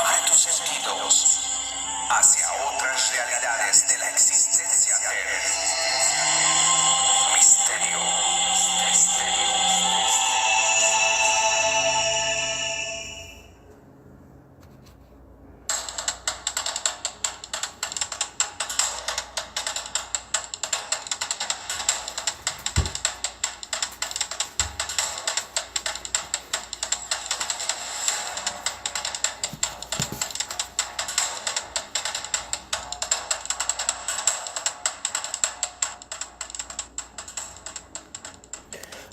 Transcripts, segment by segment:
Abre tus sentidos hacia otras realidades de la existencia del misterio.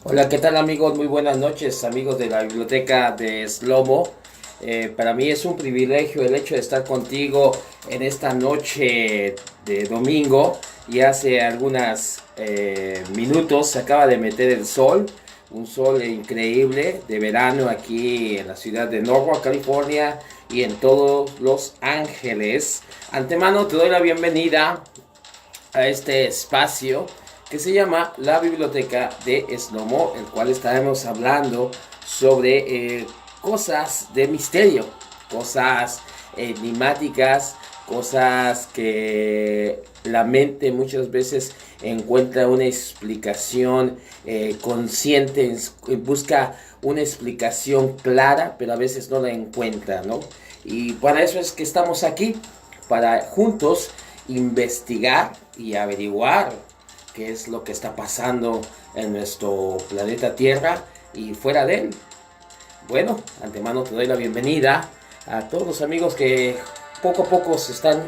Hola, ¿qué tal amigos? Muy buenas noches, amigos de la biblioteca de Slomo. Para mí es un privilegio el hecho de estar contigo en esta noche de domingo. Y hace algunos minutos se acaba de meter el sol, un sol increíble de verano aquí en la ciudad de Norwalk, California y en todos Los Ángeles. Antemano te doy la bienvenida a este espacio que se llama la Biblioteca de Slomo, el cual estaremos hablando sobre cosas de misterio, cosas enigmáticas, cosas que la mente muchas veces encuentra una explicación consciente, busca una explicación clara, pero a veces no la encuentra, ¿no? Y para eso es que estamos aquí, para juntos investigar y averiguar qué es lo que está pasando en nuestro planeta Tierra y fuera de él. Bueno, antemano te doy la bienvenida a todos los amigos que poco a poco se están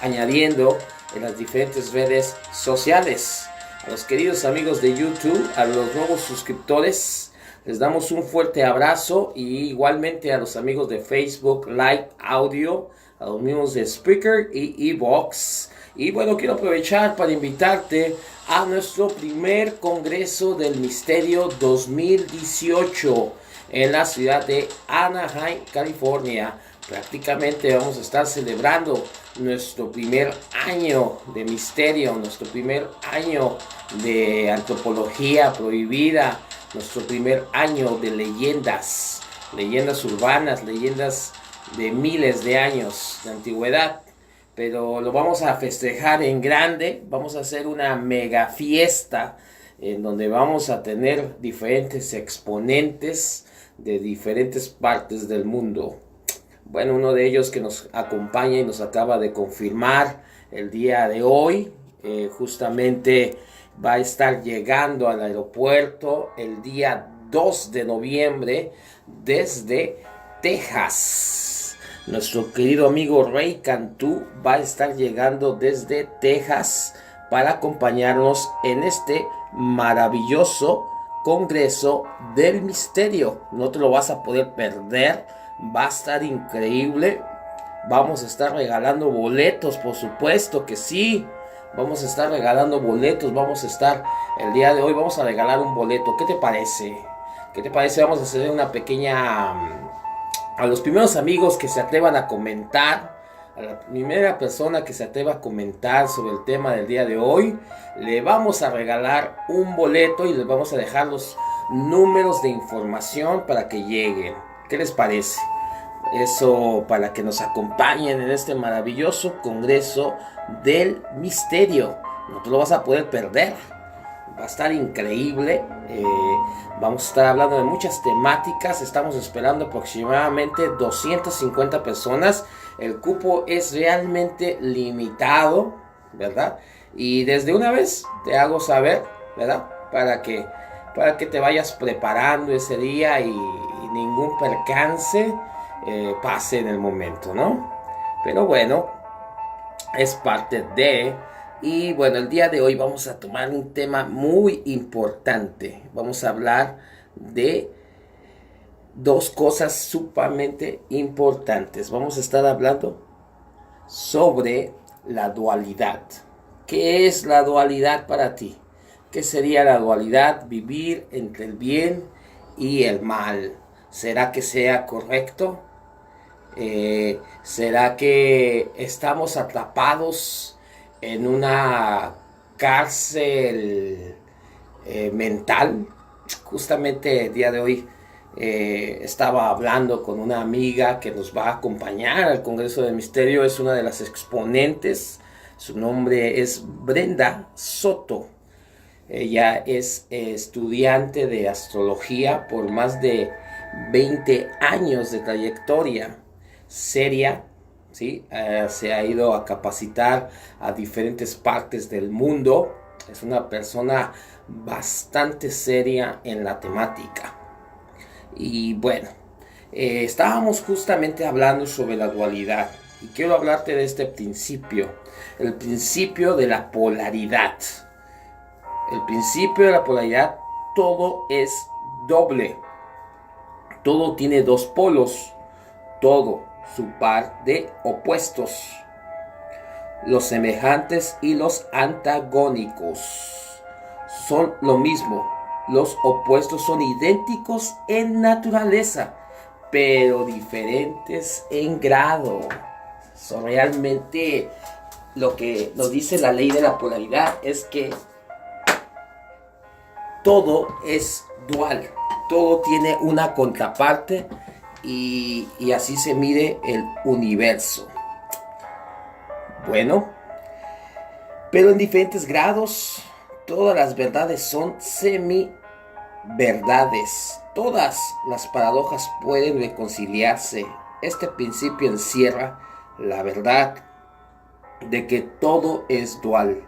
añadiendo en las diferentes redes sociales. A los queridos amigos de YouTube, a los nuevos suscriptores, les damos un fuerte abrazo, y igualmente a los amigos de Facebook Live Audio, a los mismos de Spreaker y Evox. Y bueno, quiero aprovechar para invitarte a nuestro primer Congreso del Misterio 2018 en la ciudad de Anaheim, California. Prácticamente vamos a estar celebrando nuestro primer año de misterio, nuestro primer año de antropología prohibida, nuestro primer año de leyendas, leyendas urbanas, leyendas de miles de años de antigüedad. Pero lo vamos a festejar en grande, vamos a hacer una mega fiesta en donde vamos a tener diferentes exponentes de diferentes partes del mundo. Bueno, uno de ellos que nos acompaña y nos acaba de confirmar el día de hoy, justamente va a estar llegando al aeropuerto el día 2 de noviembre desde Texas. Nuestro querido amigo Ray Cantú va a estar llegando desde Texas para acompañarnos en este maravilloso Congreso del Misterio. No te lo vas a poder perder, va a estar increíble. Vamos a estar regalando boletos, por supuesto que sí. Vamos a estar regalando boletos, vamos a estar el día de hoy, vamos a regalar un boleto. ¿Qué te parece? ¿Qué te parece? Vamos a hacer una pequeña... A los primeros amigos que se atrevan a comentar, a la primera persona que se atreva a comentar sobre el tema del día de hoy, le vamos a regalar un boleto y les vamos a dejar los números de información para que lleguen. ¿Qué les parece? Eso para que nos acompañen en este maravilloso Congreso del Misterio. No te lo vas a poder perder. Va a estar increíble. Vamos a estar hablando de muchas temáticas. Estamos esperando aproximadamente 250 personas. El cupo es realmente limitado, ¿verdad? Y desde una vez te hago saber, ¿verdad? Para que te vayas preparando ese día y ningún percance pase en el momento, ¿no? Pero bueno, es parte de... Y bueno, el día de hoy vamos a tomar un tema muy importante. Vamos a hablar de dos cosas sumamente importantes. Vamos a estar hablando sobre la dualidad. ¿Qué es la dualidad para ti? ¿Qué sería la dualidad? Vivir entre el bien y el mal. ¿Será que sea correcto? ¿Será que estamos atrapados en una cárcel mental? Justamente el día de hoy Estaba hablando con una amiga que nos va a acompañar al Congreso del Misterio, es una de las exponentes, su nombre es Brenda Soto. Ella es estudiante de astrología por más de 20 años de trayectoria seria, ¿sí? Se ha ido a capacitar a diferentes partes del mundo. Es una persona bastante seria en la temática. Y bueno, estábamos justamente hablando sobre la dualidad. Y quiero hablarte de este principio. El principio de la polaridad. El principio de la polaridad, todo es doble. Todo tiene dos polos. Todo su par de opuestos. Los semejantes y los antagónicos son lo mismo. Los opuestos son idénticos en naturaleza, pero diferentes en grado. So, realmente lo que nos dice la ley de la polaridad es que todo es dual, todo tiene una contraparte y así se mide el universo. Bueno, pero en diferentes grados, todas las verdades son semi-verdades. Todas las paradojas pueden reconciliarse. Este principio encierra la verdad de que todo es dual.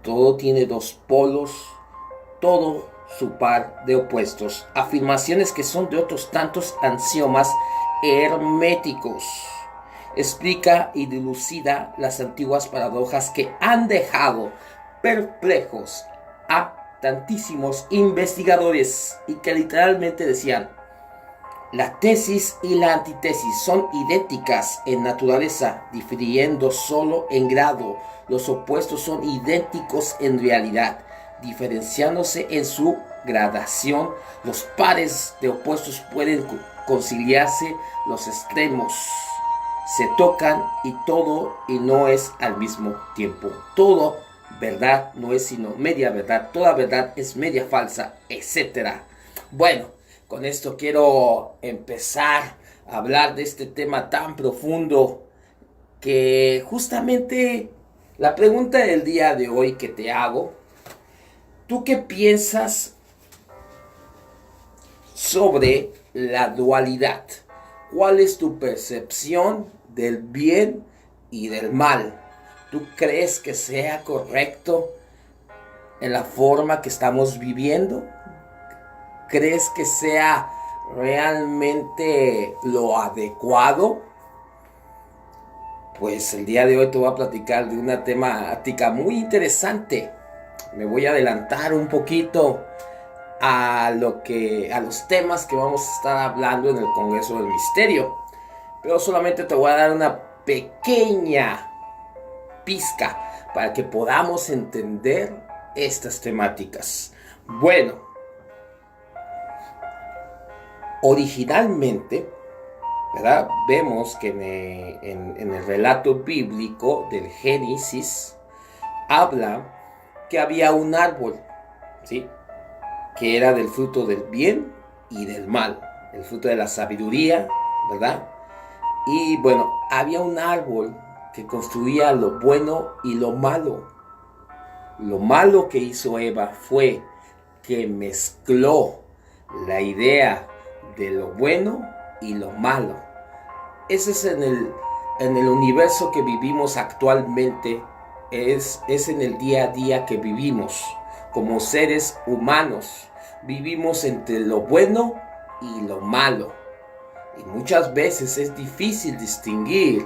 Todo tiene dos polos, todo su par de opuestos. Afirmaciones que son de otros tantos axiomas herméticos. Explica y dilucida las antiguas paradojas que han dejado perplejos a tantísimos investigadores y que literalmente decían: la tesis y la antítesis son idénticas en naturaleza, difiriendo solo en grado. Los opuestos son idénticos en realidad, diferenciándose en su gradación. Los pares de opuestos pueden conciliarse, los extremos se tocan y todo y no es al mismo tiempo. Todo verdad no es sino media verdad, toda verdad es media falsa, etc. Bueno, con esto quiero empezar a hablar de este tema tan profundo que justamente la pregunta del día de hoy que te hago: ¿tú qué piensas sobre la dualidad? ¿Cuál es tu percepción del bien y del mal? ¿Tú crees que sea correcto en la forma que estamos viviendo? ¿Crees que sea realmente lo adecuado? Pues el día de hoy te voy a platicar de una temática muy interesante. Me voy a adelantar un poquito a los temas que vamos a estar hablando en el Congreso del Misterio. Pero solamente te voy a dar una pequeña pizca para que podamos entender estas temáticas. Bueno, originalmente, ¿verdad? Vemos que en el relato bíblico del Génesis habla que había un árbol, ¿sí?, que era del fruto del bien y del mal, el fruto de la sabiduría, ¿verdad? Y bueno, había un árbol que construía lo bueno y lo malo. Lo malo que hizo Eva fue que mezcló la idea de lo bueno y lo malo. Ese es en el universo que vivimos actualmente, es en el día a día que vivimos como seres humanos. Vivimos entre lo bueno y lo malo. Y muchas veces es difícil distinguir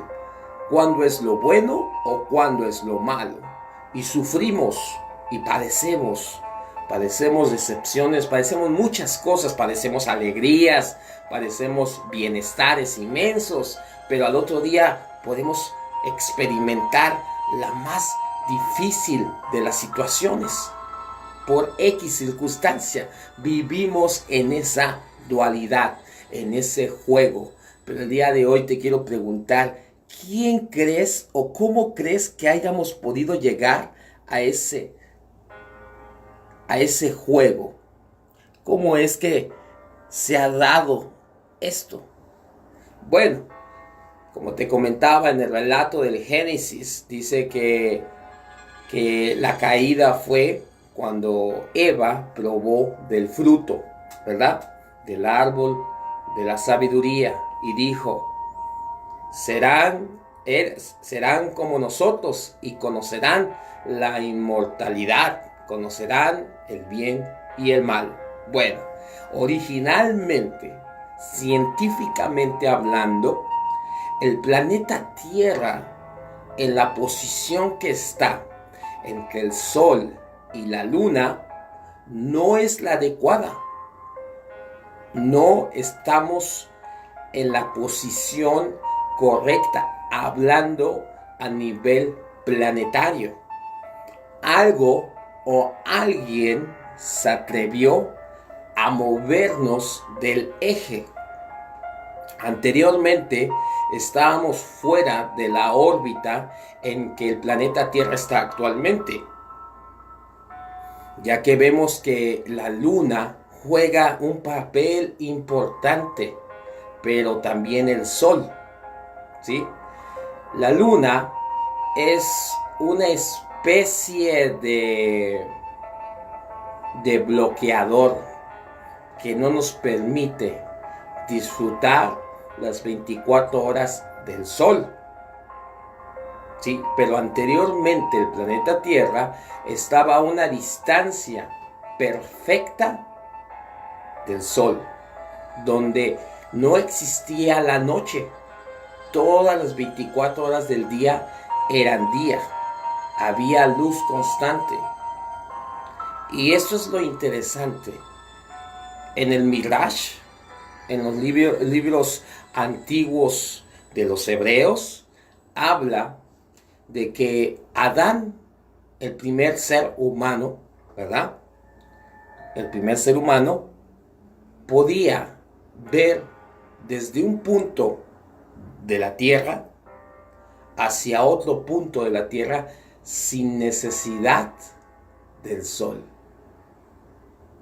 cuándo es lo bueno o cuándo es lo malo. Y sufrimos y padecemos decepciones, padecemos muchas cosas, padecemos alegrías, padecemos bienestares inmensos, pero al otro día podemos experimentar la más difícil de las situaciones. Por X circunstancia vivimos en esa dualidad, en ese juego. Pero el día de hoy te quiero preguntar: ¿quién crees o cómo crees que hayamos podido llegar a ese juego? ¿Cómo es que se ha dado esto? Bueno, como te comentaba en el relato del Génesis, dice que la caída fue cuando Eva probó del fruto, ¿verdad? Del árbol de la sabiduría y dijo, serán como nosotros y conocerán la inmortalidad, conocerán el bien y el mal. Bueno, originalmente, científicamente hablando, el planeta Tierra, en la posición que está entre el Sol y la Luna, no es la adecuada. No estamos en la posición correcta, hablando a nivel planetario. Algo o alguien se atrevió a movernos del eje. Anteriormente estábamos fuera de la órbita en que el planeta Tierra está actualmente, ya que vemos que la Luna juega un papel importante, pero también el Sol, ¿sí? La Luna es una especie de bloqueador que no nos permite disfrutar las 24 horas del Sol. Sí, pero anteriormente el planeta Tierra estaba a una distancia perfecta del Sol, donde no existía la noche. Todas las 24 horas del día eran día. Había luz constante. Y eso es lo interesante. En el Midrash, en los libros antiguos de los hebreos, habla de que Adán, el primer ser humano, ¿verdad? El primer ser humano podía ver desde un punto de la tierra hacia otro punto de la tierra sin necesidad del sol.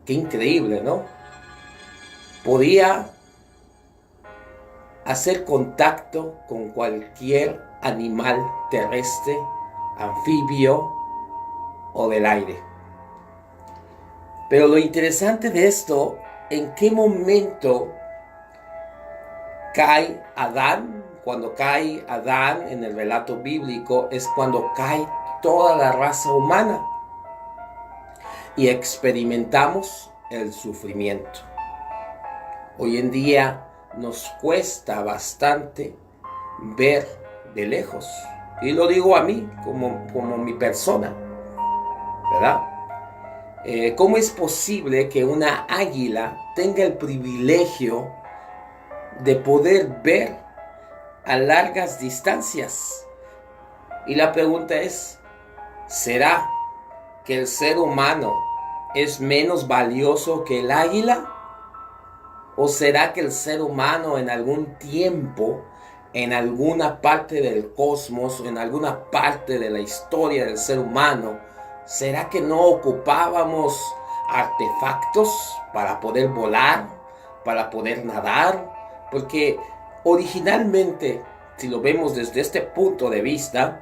Qué increíble, ¿no? Podía hacer contacto con cualquier animal terrestre, anfibio o del aire. Pero lo interesante de esto, ¿en qué momento cae Adán? Cuando cae Adán en el relato bíblico es cuando cae toda la raza humana y experimentamos el sufrimiento. Hoy en día nos cuesta bastante ver de lejos, y lo digo a mí como mi persona, ¿verdad? ¿Cómo es posible que una águila tenga el privilegio de poder ver a largas distancias? Y la pregunta es, ¿será que el ser humano es menos valioso que el águila? ¿O será que el ser humano en algún tiempo, en alguna parte del cosmos, en alguna parte de la historia del ser humano, será que no ocupábamos artefactos para poder volar, para poder nadar? Porque originalmente, si lo vemos desde este punto de vista,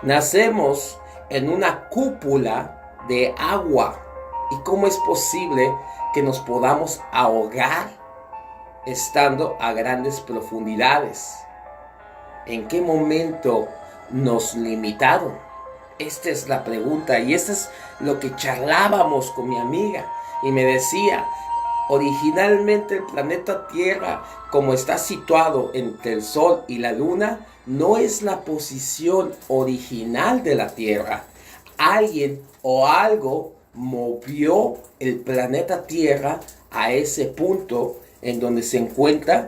nacemos en una cúpula de agua. ¿Y cómo es posible que nos podamos ahogar estando a grandes profundidades? ¿En qué momento nos limitaron? Esta es la pregunta, y esto es lo que charlábamos con mi amiga, y me decía, originalmente el planeta Tierra, como está situado entre el Sol y la Luna, no es la posición original de la Tierra. Alguien o algo movió el planeta Tierra a ese punto en donde se encuentra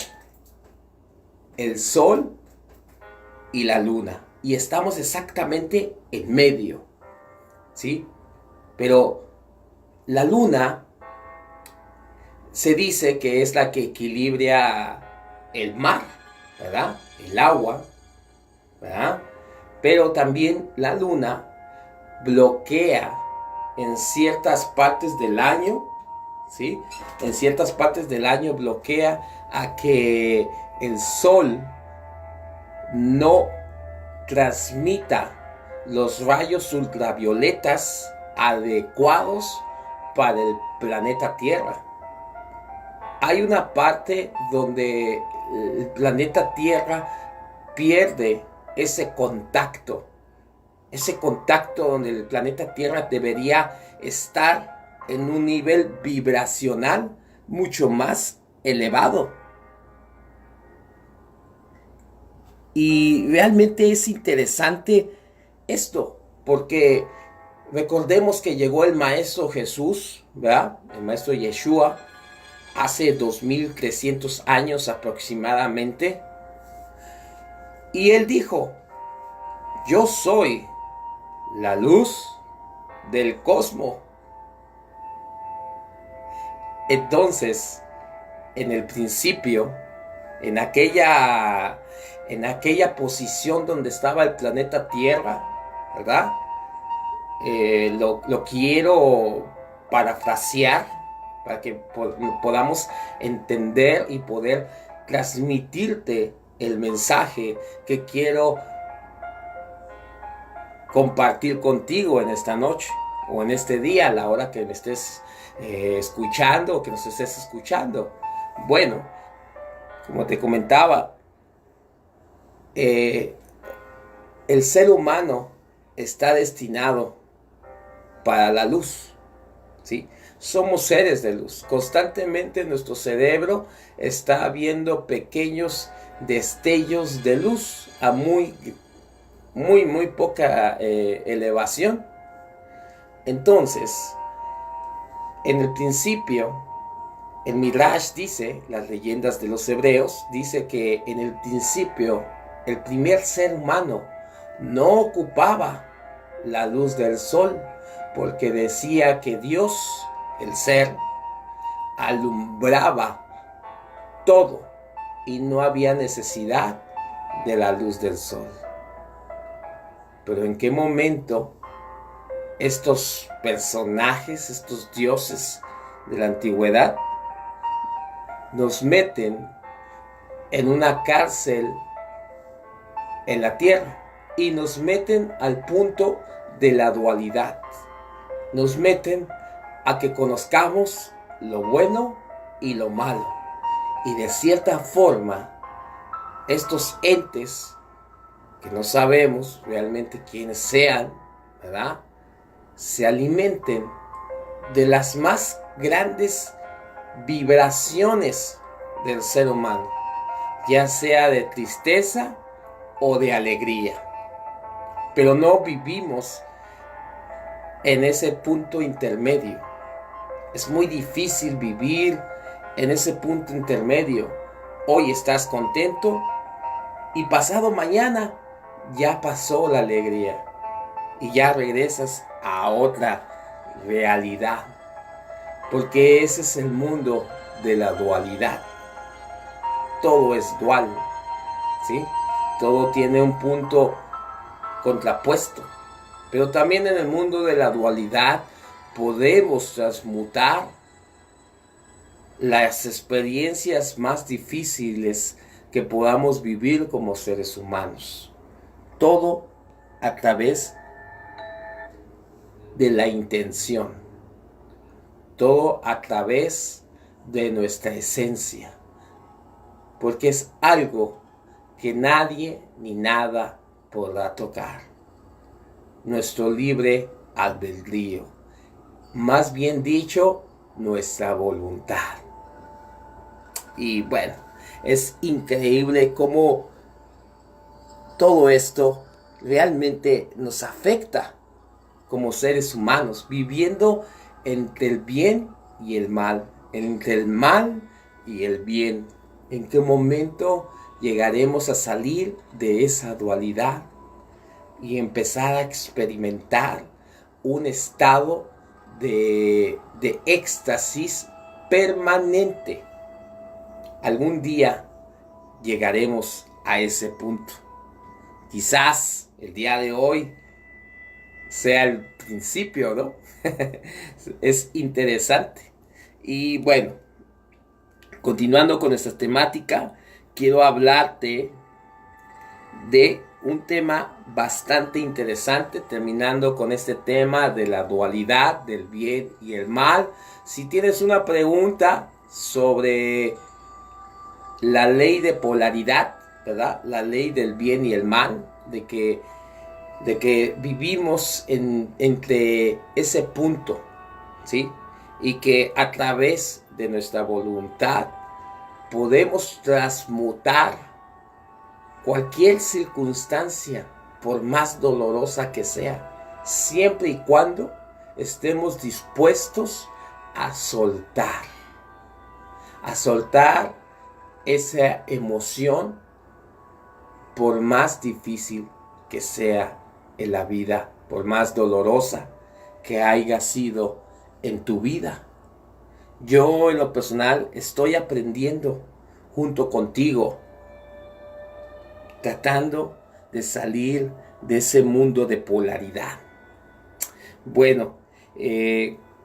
el Sol y la Luna. Y estamos exactamente en medio, ¿sí? Pero la Luna se dice que es la que equilibra el mar, ¿verdad? El agua, ¿verdad? Pero también la Luna bloquea en ciertas partes del año ¿sí? En ciertas partes del año bloquea a que el sol no transmita los rayos ultravioletas adecuados para el planeta Tierra. Hay una parte donde el planeta Tierra pierde ese contacto donde el planeta Tierra debería estar en un nivel vibracional mucho más elevado. Y realmente es interesante esto, porque recordemos que llegó el Maestro Jesús, ¿verdad? El Maestro Yeshua, hace 2300 años aproximadamente. Y él dijo, yo soy la luz del cosmos. Entonces, en el principio, en aquella posición donde estaba el planeta Tierra, ¿verdad? Lo quiero parafrasear para que podamos entender y poder transmitirte el mensaje que quiero compartir contigo en esta noche o en este día, a la hora que me estés escuchando o que nos estés escuchando. Bueno, como te comentaba, el ser humano está destinado para la luz, ¿sí? Somos seres de luz. Constantemente nuestro cerebro está viendo pequeños destellos de luz a muy poca elevación. Entonces, en el principio, el Midrash dice, las leyendas de los hebreos, dice que en el principio el primer ser humano no ocupaba la luz del sol, porque decía que Dios, el ser, alumbraba todo y no había necesidad de la luz del sol. Pero ¿en qué momento estos personajes, estos dioses de la antigüedad, nos meten en una cárcel en la tierra y nos meten al punto de la dualidad? Nos meten a que conozcamos lo bueno y lo malo. Y de cierta forma, estos entes que no sabemos realmente quiénes sean, ¿verdad?, se alimenten de las más grandes vibraciones del ser humano, ya sea de tristeza o de alegría. Pero no vivimos en ese punto intermedio. Es muy difícil vivir en ese punto intermedio. Hoy estás contento y pasado mañana ya pasó la alegría y ya regresas a otra realidad, porque ese es el mundo de la dualidad. Todo es dual, ¿sí? Todo tiene un punto contrapuesto. Pero también en el mundo de la dualidad podemos transmutar las experiencias más difíciles que podamos vivir como seres humanos. Todo a través de la intención. Todo a través de nuestra esencia. Porque es algo que nadie ni nada podrá tocar. Nuestro libre albedrío. Más bien dicho, nuestra voluntad. Y bueno, es increíble cómo todo esto realmente nos afecta como seres humanos, viviendo entre el bien y el mal, entre el mal y el bien. ¿En qué momento llegaremos a salir de esa dualidad y empezar a experimentar un estado de éxtasis permanente? Algún día llegaremos a ese punto. Quizás el día de hoy sea el principio, ¿no? Es interesante. Y bueno, continuando con esta temática, quiero hablarte de un tema bastante interesante, terminando con este tema de la dualidad del bien y el mal. Si tienes una pregunta sobre la ley de polaridad, ¿verdad? La ley del bien y el mal, de que vivimos entre ese punto, ¿sí? Y que a través de nuestra voluntad podemos transmutar cualquier circunstancia, por más dolorosa que sea, siempre y cuando estemos dispuestos a soltar esa emoción, por más difícil que sea en la vida, por más dolorosa que haya sido en tu vida. Yo en lo personal estoy aprendiendo junto contigo, tratando de salir de ese mundo de polaridad. Bueno,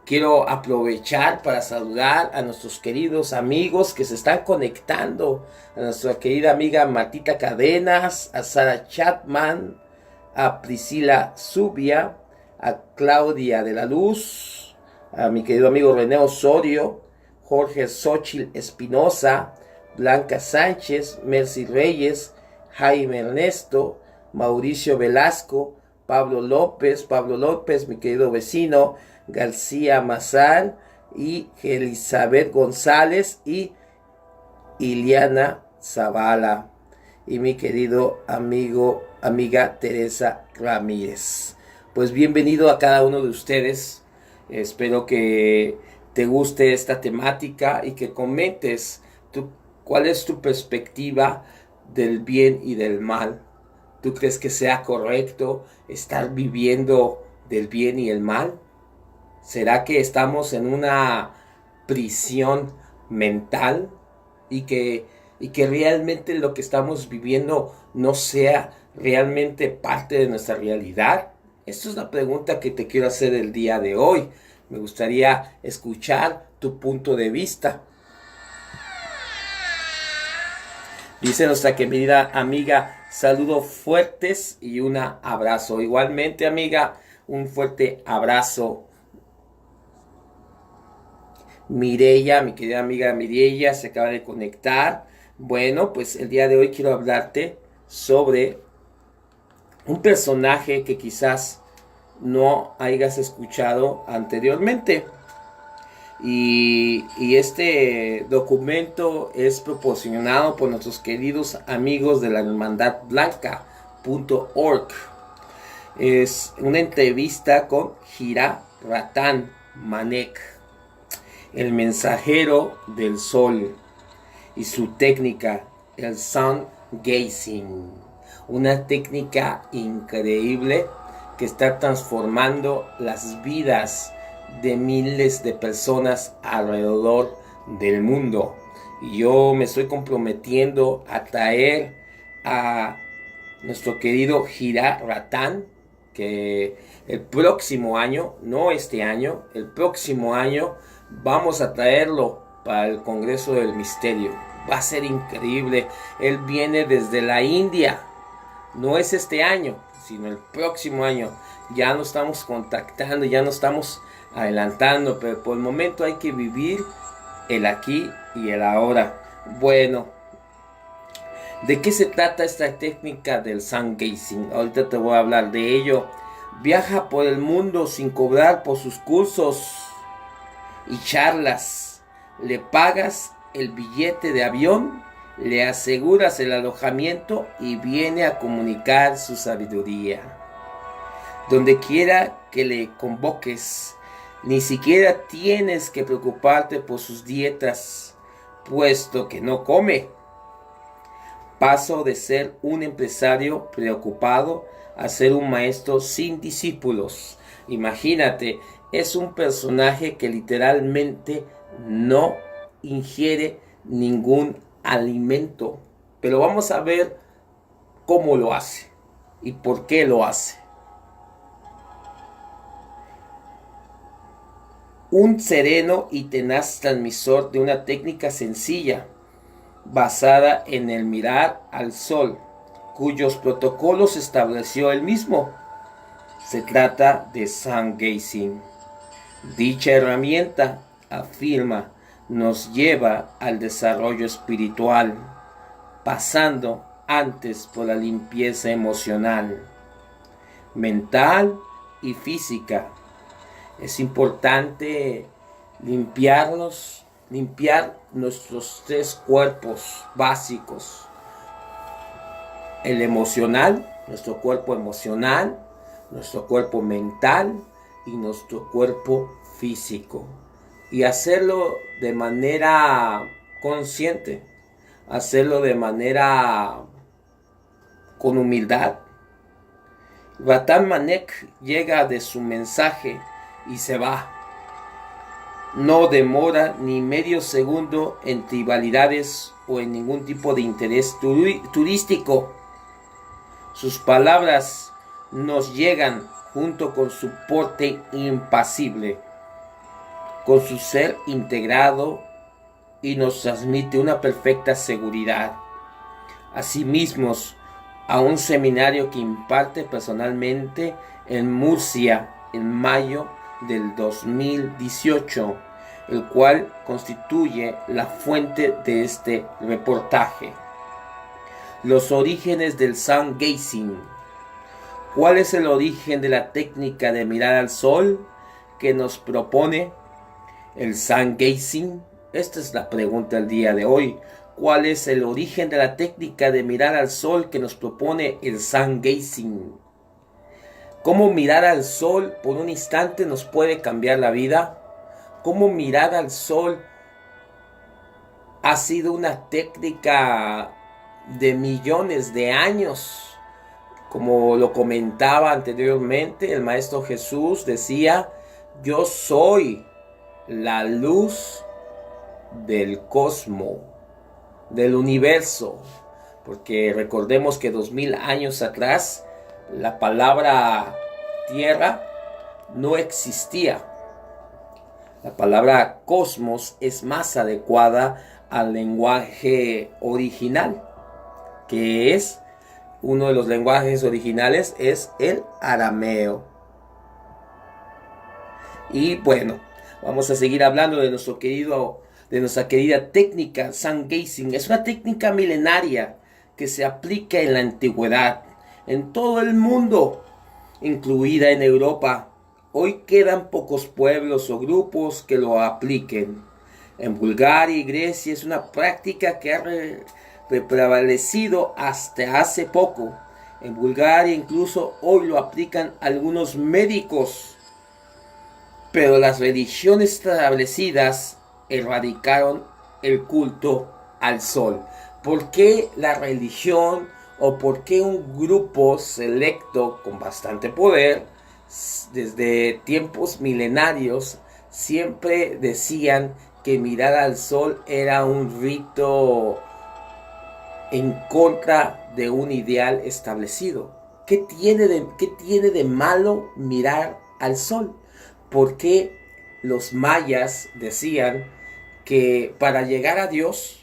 quiero aprovechar para saludar a nuestros queridos amigos que se están conectando, a nuestra querida amiga Martita Cadenas, a Sara Chapman, a Priscila Zubia, a Claudia de la Luz, a mi querido amigo René Osorio, Jorge Xochitl Espinosa, Blanca Sánchez, Mercy Reyes, Jaime Ernesto, Mauricio Velasco, Pablo López, mi querido vecino, García Mazán y Elizabeth González y Iliana Zavala y mi querido amiga Teresa Ramírez. Pues bienvenido a cada uno de ustedes. Espero que te guste esta temática y que comentes cuál es tu perspectiva del bien y del mal. ¿Tú crees que sea correcto estar viviendo del bien y el mal? ¿Será que estamos en una prisión mental y que realmente lo que estamos viviendo no sea realmente parte de nuestra realidad? Esta es la pregunta que te quiero hacer el día de hoy. Me gustaría escuchar tu punto de vista. Dice nuestra querida amiga, saludos fuertes y un abrazo. Igualmente, amiga, un fuerte abrazo. Mireya, mi querida amiga Mireya, se acaba de conectar. Bueno, pues el día de hoy quiero hablarte sobre un personaje que quizás no hayas escuchado anteriormente. Y este documento es proporcionado por nuestros queridos amigos de la Hermandad Blanca.org. Es una entrevista con Hira Ratan Manek, el mensajero del sol, y su técnica, el sun gazing. Una técnica increíble que está transformando las vidas de miles de personas alrededor del mundo. Y yo me estoy comprometiendo a traer a nuestro querido Hira Ratan, que el próximo año, no este año, el próximo año vamos a traerlo para el Congreso del Misterio. Va a ser increíble. Él viene desde la India. No es este año, sino el próximo año. Ya nos estamos contactando, ya nos estamos adelantando, pero por el momento hay que vivir el aquí y el ahora. Bueno, ¿de qué se trata esta técnica del sun gazing? Ahorita te voy a hablar de ello. Viaja por el mundo sin cobrar por sus cursos y charlas. Le pagas el billete de avión, le aseguras el alojamiento y viene a comunicar su sabiduría. Donde quiera que le convoques, ni siquiera tienes que preocuparte por sus dietas, puesto que no come. Paso de ser un empresario preocupado a ser un maestro sin discípulos. Imagínate, es un personaje que literalmente no ingiere ningún alimento. Pero vamos a ver cómo lo hace y por qué lo hace. un sereno y tenaz transmisor de una técnica sencilla, basada en el mirar al sol, cuyos protocolos estableció él mismo. Se trata de sun gazing. Dicha herramienta, afirma, nos lleva al desarrollo espiritual, pasando antes por la limpieza emocional, mental y física. Es importante limpiar nuestros 3 cuerpos básicos. El emocional, nuestro cuerpo emocional, nuestro cuerpo mental y nuestro cuerpo físico. Y hacerlo de manera consciente, hacerlo de manera con humildad. Ratan Manek llega de su mensaje y se va. No demora ni medio segundo en trivialidades o en ningún tipo de interés turístico. Sus palabras nos llegan junto con su porte impasible, con su ser integrado, y nos transmite una perfecta seguridad. Asimismo, a un seminario que imparte personalmente en Murcia en mayo del 2018, el cual constituye la fuente de este reportaje. Los orígenes del sun gazing. ¿Cuál es el origen de la técnica de mirar al sol que nos propone el sun gazing? Esta es la pregunta del día de hoy. ¿Cuál es el origen de la técnica de mirar al sol que nos propone el sun gazing? ¿Cómo mirar al sol por un instante nos puede cambiar la vida? ¿Cómo mirar al sol ha sido una técnica de millones de años? Como lo comentaba anteriormente, el Maestro Jesús decía: yo soy la luz del cosmos, del universo. Porque recordemos que 2000 años atrás la palabra tierra no existía. La palabra cosmos es más adecuada al lenguaje original, que es uno de los lenguajes originales, es el arameo. Y bueno, vamos a seguir hablando de nuestra querida técnica sun gazing. Es una técnica milenaria que se aplica en la antigüedad, en todo el mundo, incluida en Europa. Hoy quedan pocos pueblos o grupos que lo apliquen. En Bulgaria y Grecia es una práctica que ha prevalecido hasta hace poco. En Bulgaria incluso hoy lo aplican algunos médicos. Pero las religiones establecidas erradicaron el culto al sol. ¿Por qué la religión o por qué un grupo selecto con bastante poder, desde tiempos milenarios, siempre decían que mirar al sol era un rito en contra de un ideal establecido? ¿Qué tiene de malo mirar al sol? ¿Por qué los mayas decían que para llegar a Dios,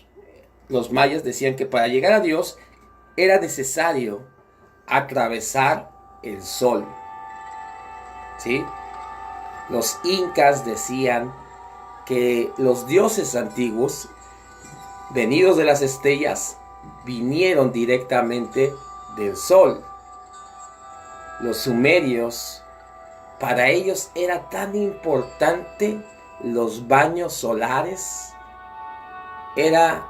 era necesario atravesar el sol? ¿Sí? Los incas decían que los dioses antiguos, venidos de las estrellas, vinieron directamente del sol. Los sumerios, para ellos era tan importante los baños solares, era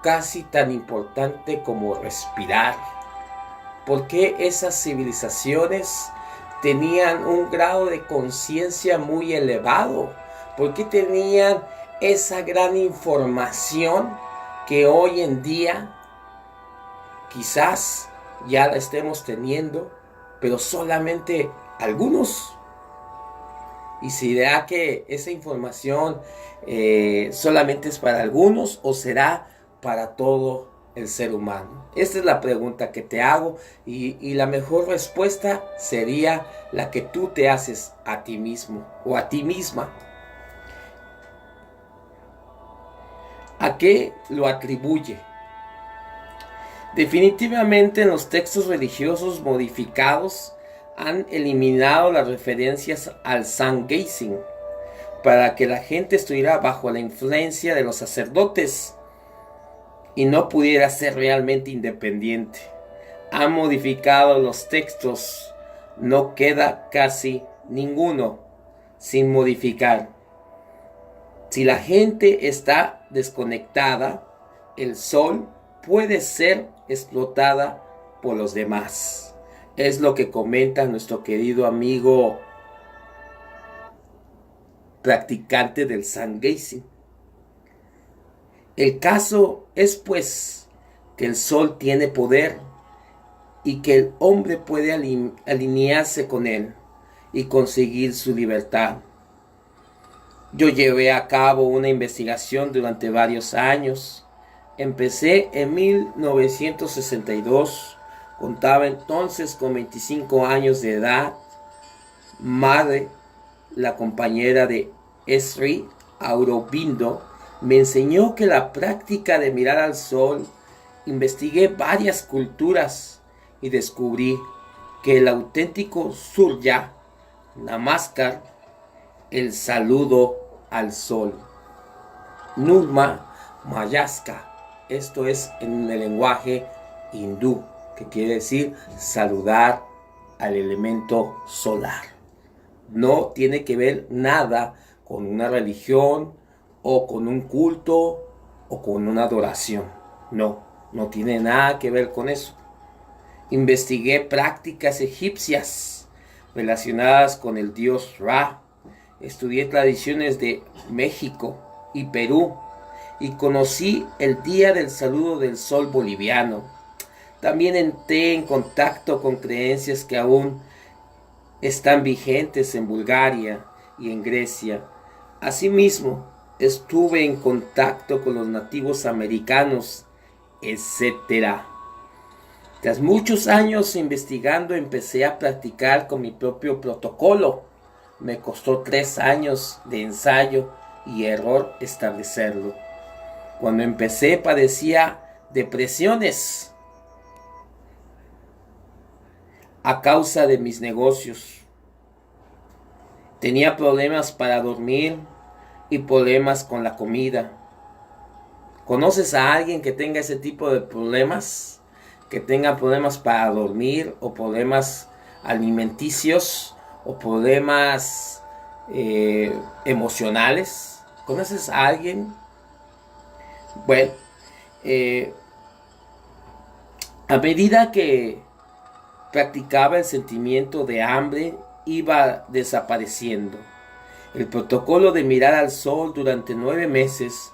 casi tan importante como respirar. Porque esas civilizaciones tenían un grado de conciencia muy elevado, porque tenían esa gran información que hoy en día quizás ya la estemos teniendo, pero solamente algunos. ¿Y será que esa información solamente es para algunos o será para todo el ser humano? Esta es la pregunta que te hago, y la mejor respuesta sería la que tú te haces a ti mismo o a ti misma. ¿A qué lo atribuye? Definitivamente en los textos religiosos modificados han eliminado las referencias al sun gazing para que la gente estuviera bajo la influencia de los sacerdotes y no pudiera ser realmente independiente. Han modificado los textos, no queda casi ninguno sin modificar. Si la gente está desconectada, el sol puede ser explotada por los demás. Es lo que comenta nuestro querido amigo practicante del sun gazing. El caso es pues que el sol tiene poder y que el hombre puede alinearse con él y conseguir su libertad. Yo llevé a cabo una investigación durante varios años. Empecé en 1962, contaba entonces con 25 años de edad. Madre, la compañera de Sri Aurobindo, me enseñó que la práctica de mirar al sol, investigué varias culturas y descubrí que el auténtico Surya Namaskar, el saludo al sol, Nurma Mayaska, esto es en el lenguaje hindú, que quiere decir saludar al elemento solar. No tiene que ver nada con una religión o con un culto o con una adoración. No tiene nada que ver con eso. Investigué prácticas egipcias relacionadas con el dios Ra. Estudié tradiciones de México y Perú y conocí el Día del Saludo del Sol boliviano. También entré en contacto con creencias que aún están vigentes en Bulgaria y en Grecia. Asimismo, estuve en contacto con los nativos americanos, etc. Tras muchos años investigando, empecé a practicar con mi propio protocolo. Me costó 3 años de ensayo y error establecerlo. Cuando empecé padecía depresiones a causa de mis negocios. Tenía problemas para dormir y problemas con la comida. ¿Conoces a alguien que tenga ese tipo de problemas? Que tenga problemas para dormir o problemas alimenticios o problemas emocionales. ¿Conoces a alguien? Bueno, a medida que practicaba, el sentimiento de hambre iba desapareciendo. El protocolo de mirar al sol durante 9 meses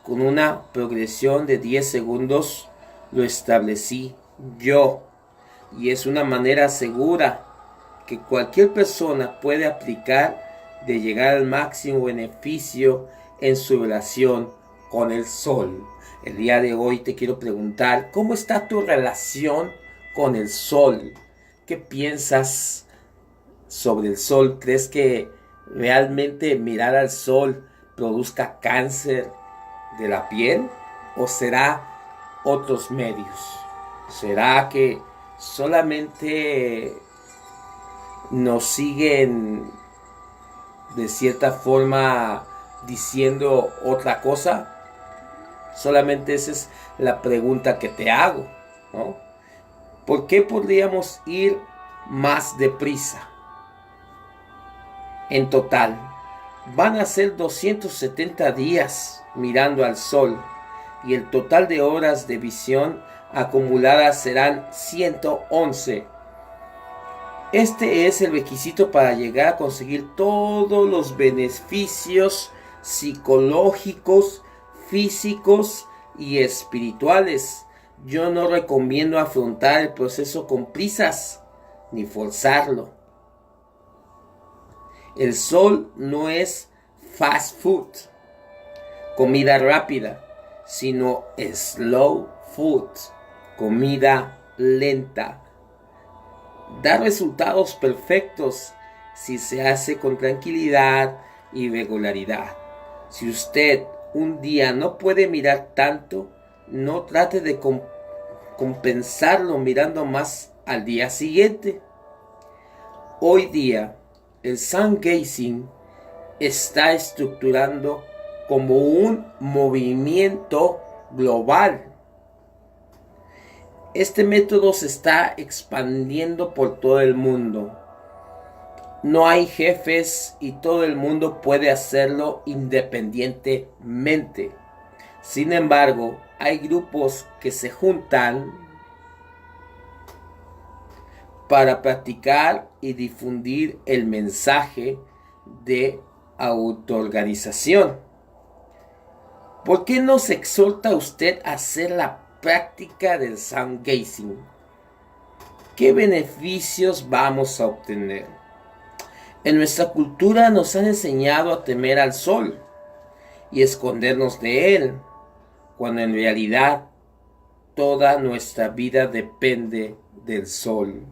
con una progresión de 10 segundos lo establecí yo, y es una manera segura que cualquier persona puede aplicar de llegar al máximo beneficio en su relación con el sol. El día de hoy te quiero preguntar, ¿cómo está tu relación con el sol? ¿Qué piensas sobre el sol? ¿Crees que realmente mirar al sol produzca cáncer de la piel? ¿O será otros medios? ¿Será que solamente nos siguen de cierta forma diciendo otra cosa? Solamente esa es la pregunta que te hago, ¿no? ¿Por qué podríamos ir más deprisa? En total, van a ser 270 días mirando al sol y el total de horas de visión acumuladas serán 111. Este es el requisito para llegar a conseguir todos los beneficios psicológicos, físicos y espirituales. Yo no recomiendo afrontar el proceso con prisas ni forzarlo. El sol no es fast food, comida rápida, sino slow food, comida lenta. Da resultados perfectos si se hace con tranquilidad y regularidad. Si usted un día no puede mirar tanto, no trate de compensarlo mirando más al día siguiente. Hoy día, el sun gazing está estructurando como un movimiento global. Este método se está expandiendo por todo el mundo. No hay jefes y todo el mundo puede hacerlo independientemente. Sin embargo, hay grupos que se juntan para practicar y difundir el mensaje de autoorganización. ¿Por qué nos exhorta usted a hacer la práctica del sun gazing? ¿Qué beneficios vamos a obtener? En nuestra cultura nos han enseñado a temer al sol y escondernos de él, cuando en realidad toda nuestra vida depende del sol.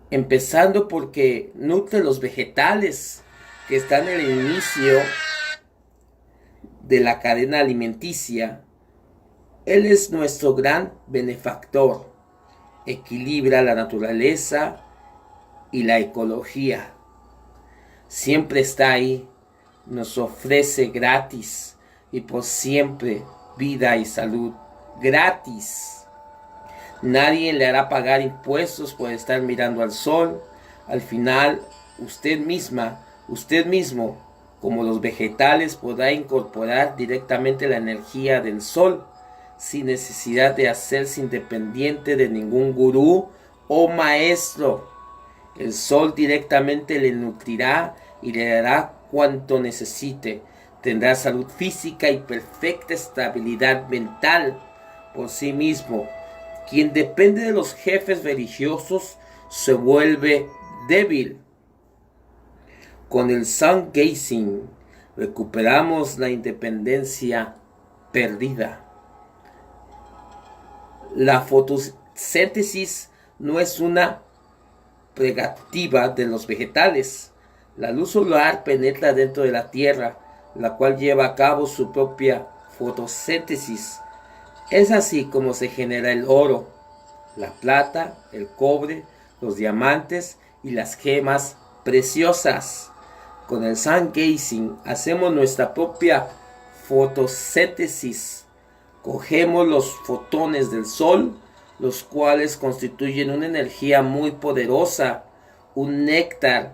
Empezando porque nutre los vegetales que están en el inicio de la cadena alimenticia. Él es nuestro gran benefactor. Equilibra la naturaleza y la ecología. Siempre está ahí. Nos ofrece gratis y por siempre vida y salud. Gratis. Nadie le hará pagar impuestos por estar mirando al sol. Al final, usted mismo, como los vegetales, podrá incorporar directamente la energía del sol, sin necesidad de hacerse independiente de ningún gurú o maestro. El sol directamente le nutrirá y le dará cuanto necesite. Tendrá salud física y perfecta estabilidad mental por sí mismo. Quien depende de los jefes religiosos se vuelve débil. Con el sun gazing recuperamos la independencia perdida. La fotosíntesis no es una prerogativa de los vegetales. La luz solar penetra dentro de la tierra, la cual lleva a cabo su propia fotosíntesis. Es así como se genera el oro, la plata, el cobre, los diamantes y las gemas preciosas. Con el sun gazing hacemos nuestra propia fotosíntesis. Cogemos los fotones del sol, los cuales constituyen una energía muy poderosa, un néctar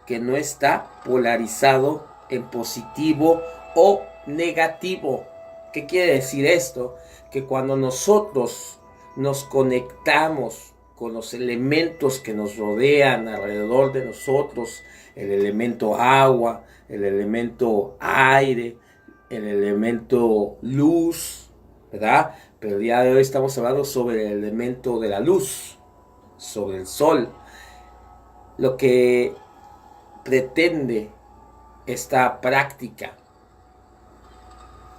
que no está polarizado en positivo o negativo. ¿Qué quiere decir esto? Que cuando nosotros nos conectamos con los elementos que nos rodean alrededor de nosotros, el elemento agua, el elemento aire, el elemento luz, ¿verdad? Pero el día de hoy estamos hablando sobre el elemento de la luz, sobre el sol. Lo que pretende esta práctica,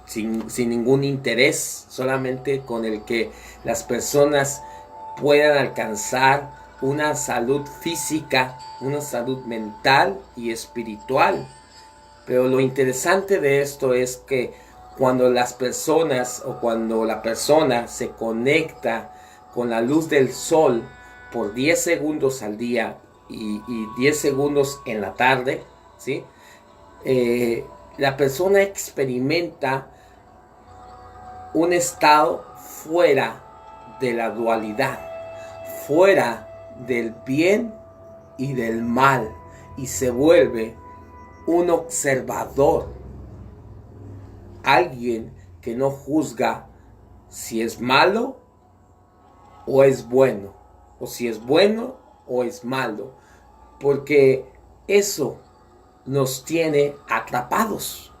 sin ningún interés, solamente con el que las personas puedan alcanzar una salud física, una salud mental y espiritual. Pero lo interesante de esto es que cuando las personas o cuando la persona se conecta con la luz del sol por 10 segundos al día y 10 segundos en la tarde, ¿sí? La persona experimenta un estado fuera de la dualidad, fuera del bien y del mal, y se vuelve un observador, alguien que no juzga si es malo o es bueno, o si es bueno o es malo, porque eso nos tiene atrapados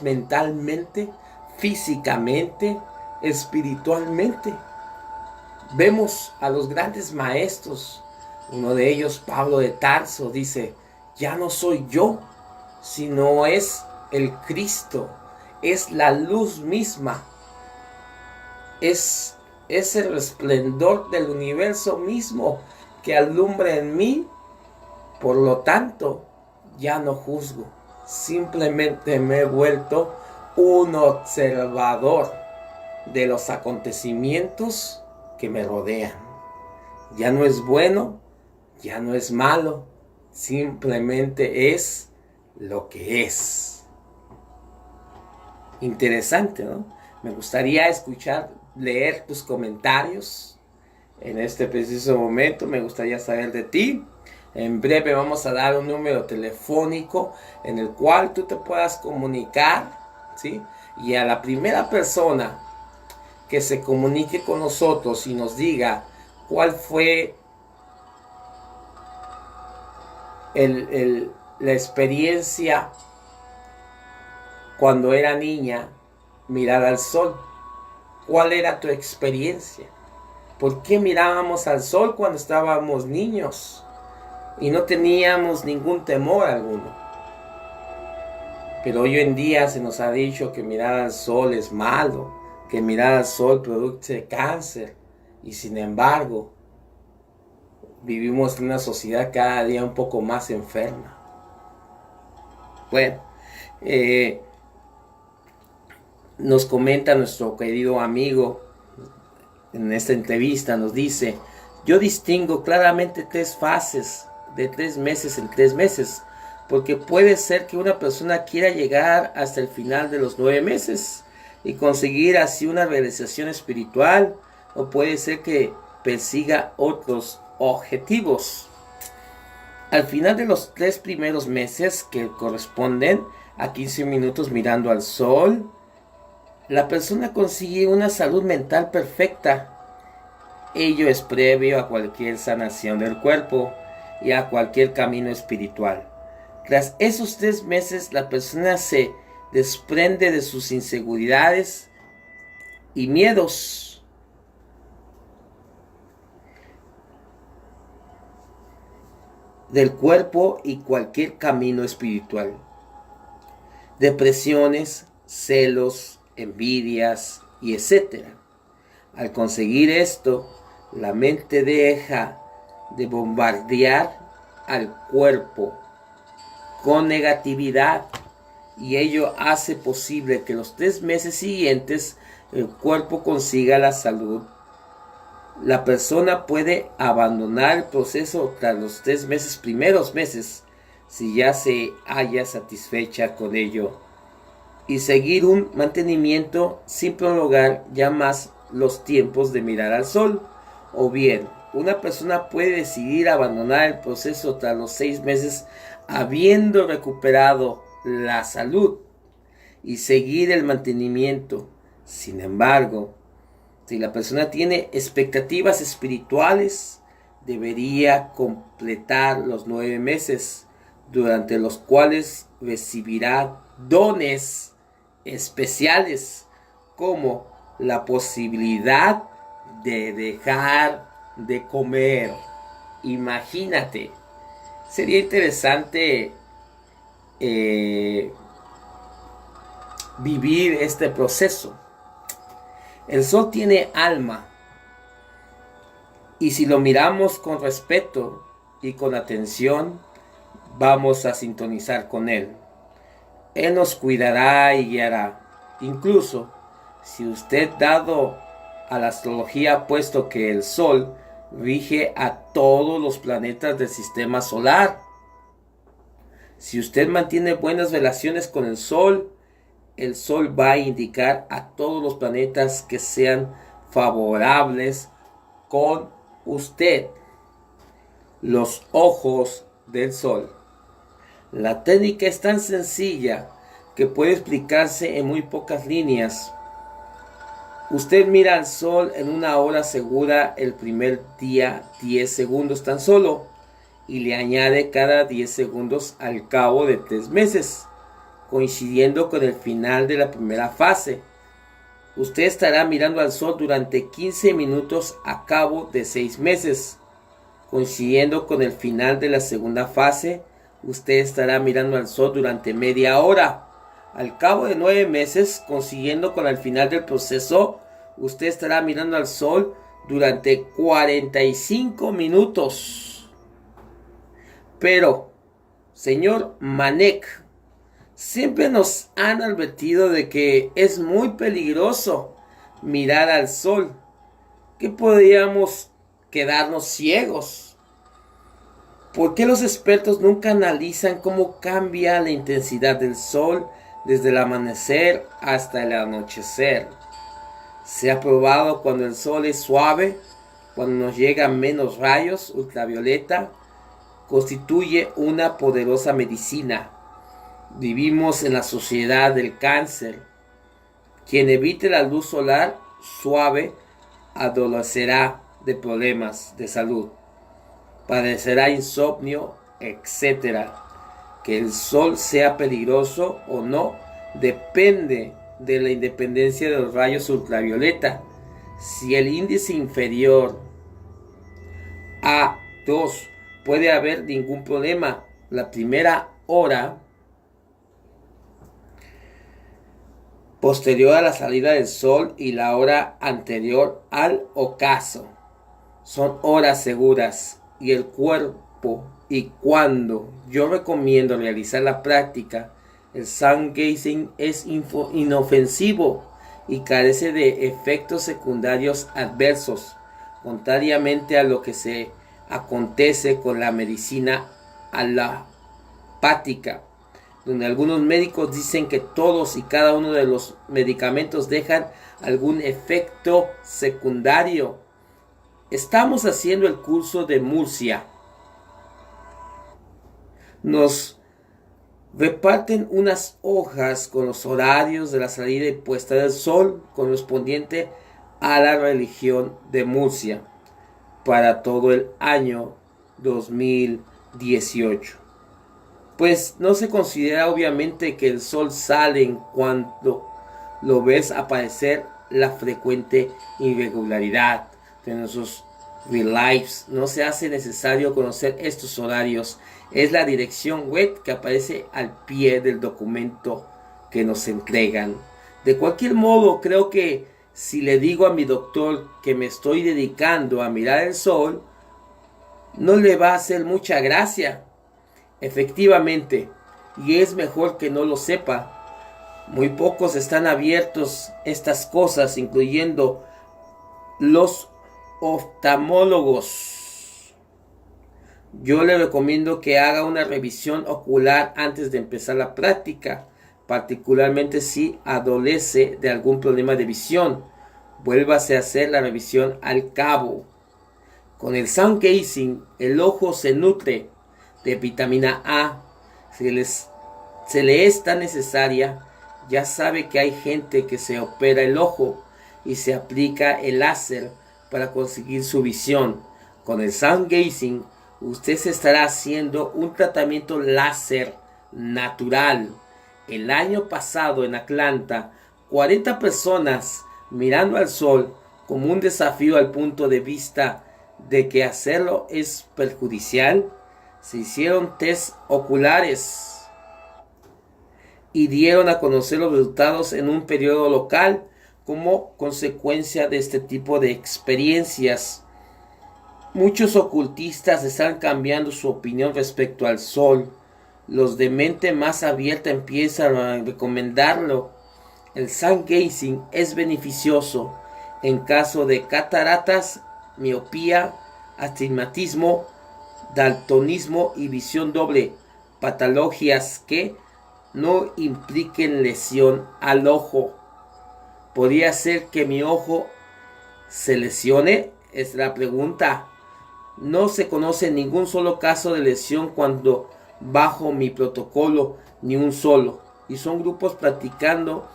mentalmente, físicamente, espiritualmente. Vemos a los grandes maestros, uno de ellos, Pablo de Tarso, dice: ya no soy yo, sino es el Cristo, es la luz misma, es el resplendor del universo mismo que alumbra en mí. Por lo tanto, ya no juzgo, simplemente me he vuelto un observador de los acontecimientos que me rodean. Ya no es bueno, ya no es malo, simplemente es lo que es. Interesante, ¿no? Me gustaría leer tus comentarios en este preciso momento. Me gustaría saber de ti. En breve vamos a dar un número telefónico en el cual tú te puedas comunicar, ¿sí? Y a la primera persona que se comunique con nosotros y nos diga cuál fue la experiencia cuando era niña, mirar al sol. ¿Cuál era tu experiencia? ¿Por qué mirábamos al sol cuando estábamos niños y no teníamos ningún temor alguno? Pero hoy en día se nos ha dicho que mirar al sol es malo, que mirar al sol produce cáncer, y sin embargo vivimos en una sociedad cada día un poco más enferma. Bueno, nos comenta nuestro querido amigo en esta entrevista, nos dice: yo distingo claramente 3 fases de 3 meses en 3 meses, porque puede ser que una persona quiera llegar hasta el final de los 9 meses y conseguir así una realización espiritual, o puede ser que persiga otros objetivos. Al final de los 3 primeros meses, que corresponden a 15 minutos mirando al sol, la persona consigue una salud mental perfecta. Ello es previo a cualquier sanación del cuerpo y a cualquier camino espiritual. Tras esos 3 meses, la persona se desprende de sus inseguridades y miedos. Del cuerpo y cualquier camino espiritual. Depresiones, celos, envidias y etc. Al conseguir esto, la mente deja de bombardear al cuerpo con negatividad, y ello hace posible que los 3 meses siguientes el cuerpo consiga la salud. La persona puede abandonar el proceso tras los 3 primeros meses, si ya se halla satisfecha con ello, y seguir un mantenimiento sin prolongar ya más los tiempos de mirar al sol. O bien, una persona puede decidir abandonar el proceso tras los 6 meses habiendo recuperado la salud y seguir el mantenimiento. Sin embargo, si la persona tiene expectativas espirituales, debería completar los 9 meses, durante los cuales recibirá dones especiales, como la posibilidad de dejar de comer. Imagínate, sería interesante vivir este proceso. El sol tiene alma, y si lo miramos con respeto y con atención, vamos a sintonizar con él. Él nos cuidará y guiará. Incluso si usted, dado a la astrología, ha puesto que el sol rige a todos los planetas del sistema solar. Si usted mantiene buenas relaciones con el sol va a indicar a todos los planetas que sean favorables con usted. Los ojos del sol. La técnica es tan sencilla que puede explicarse en muy pocas líneas. Usted mira al sol en una hora segura el primer día, 10 segundos tan solo, y le añade cada 10 segundos al cabo de 3 meses, coincidiendo con el final de la primera fase. Usted estará mirando al sol durante 15 minutos a cabo de 6 meses, coincidiendo con el final de la segunda fase. Usted estará mirando al sol durante media hora. Al cabo de 9 meses, consiguiendo con el final del proceso, usted estará mirando al sol durante 45 minutos. Pero, señor Manek, Siempre nos han advertido de que es muy peligroso mirar al sol, que podríamos quedarnos ciegos. ¿Por qué los expertos nunca analizan cómo cambia la intensidad del sol desde el amanecer hasta el anochecer? Se ha probado cuando el sol es suave, cuando nos llegan menos rayos ultravioleta, constituye una poderosa medicina. Vivimos en la sociedad del cáncer. Quien evite la luz solar suave adolecerá de problemas de salud, padecerá insomnio, etc. Que el sol sea peligroso o no depende de la independencia de los rayos ultravioleta. Si el índice inferior a 2 puede haber ningún problema. La primera hora posterior a la salida del sol y la hora anterior al ocaso son horas seguras, y el cuerpo, y cuando yo recomiendo realizar la práctica, el sun gazing es inofensivo y carece de efectos secundarios adversos, contrariamente a lo que se acontece con la medicina alopática, donde algunos médicos dicen que todos y cada uno de los medicamentos dejan algún efecto secundario. Estamos haciendo el curso de Murcia. Nos reparten unas hojas con los horarios de la salida y puesta del sol correspondiente a la religión de Murcia para todo el año 2018. Pues no se considera obviamente que el sol sale en cuanto lo ves aparecer la frecuente irregularidad de nuestros relives. No se hace necesario conocer estos horarios. Es la dirección web que aparece al pie del documento que nos entregan. De cualquier modo, creo que si le digo a mi doctor que me estoy dedicando a mirar el sol, no le va a hacer mucha gracia. Efectivamente, y es mejor que no lo sepa. Muy pocos están abiertos a estas cosas, incluyendo los oftalmólogos. Yo le recomiendo que haga una revisión ocular antes de empezar la práctica, particularmente si adolece de algún problema de visión. Vuélvase a hacer la revisión al cabo. Con el sun gazing, el ojo se nutre de vitamina A. Se le es tan necesaria. Ya sabe que hay gente que se opera el ojo y se aplica el láser para conseguir su visión. Con el sun gazing, usted se estará haciendo un tratamiento láser natural. El año pasado en Atlanta, 40 personas mirando al sol como un desafío al punto de vista de que hacerlo es perjudicial, se hicieron test oculares y dieron a conocer los resultados en un periodo local como consecuencia de este tipo de experiencias. Muchos ocultistas están cambiando su opinión respecto al sol. Los de mente más abierta empiezan a recomendarlo. El sun gazing es beneficioso en caso de cataratas, miopía, astigmatismo, daltonismo y visión doble, patologías que no impliquen lesión al ojo. ¿Podría ser que mi ojo se lesione? Es la pregunta. No se conoce ningún solo caso de lesión cuando bajo mi protocolo, ni un solo. Y son grupos practicando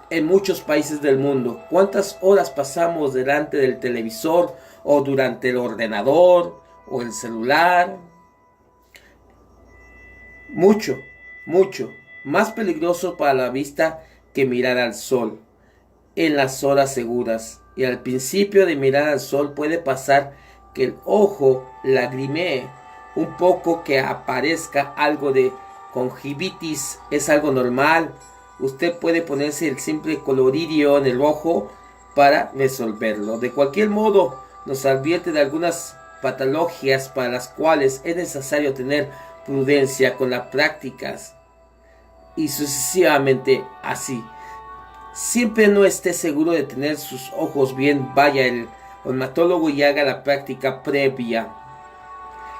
en muchos países del mundo. ¿Cuántas horas pasamos delante del televisor o durante el ordenador o el celular? Mucho, mucho. Más peligroso para la vista que mirar al sol en las horas seguras. Y al principio de mirar al sol puede pasar que el ojo lagrimee un poco, que aparezca algo de conjuntivitis. Es algo normal. Usted puede ponerse el simple coloririo en el ojo para resolverlo. De cualquier modo, nos advierte de algunas patologías para las cuales es necesario tener prudencia con las prácticas. y sucesivamente así. Siempre no esté seguro de tener sus ojos bien, vaya el odontólogo y haga la práctica previa.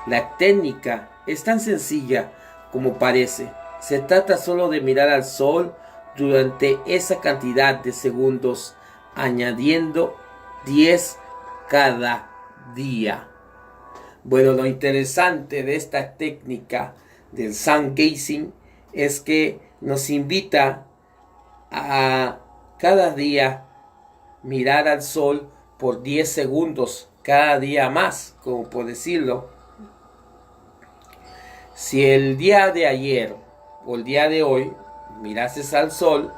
La técnica es tan sencilla como parece. Se trata solo de mirar al sol durante esa cantidad de segundos, añadiendo 10 cada día. Bueno, lo interesante de esta técnica del sun gazing es que nos invita a cada día mirar al sol por 10 segundos, cada día más, como por decirlo. Si el día de ayer o el día de hoy mirases al sol,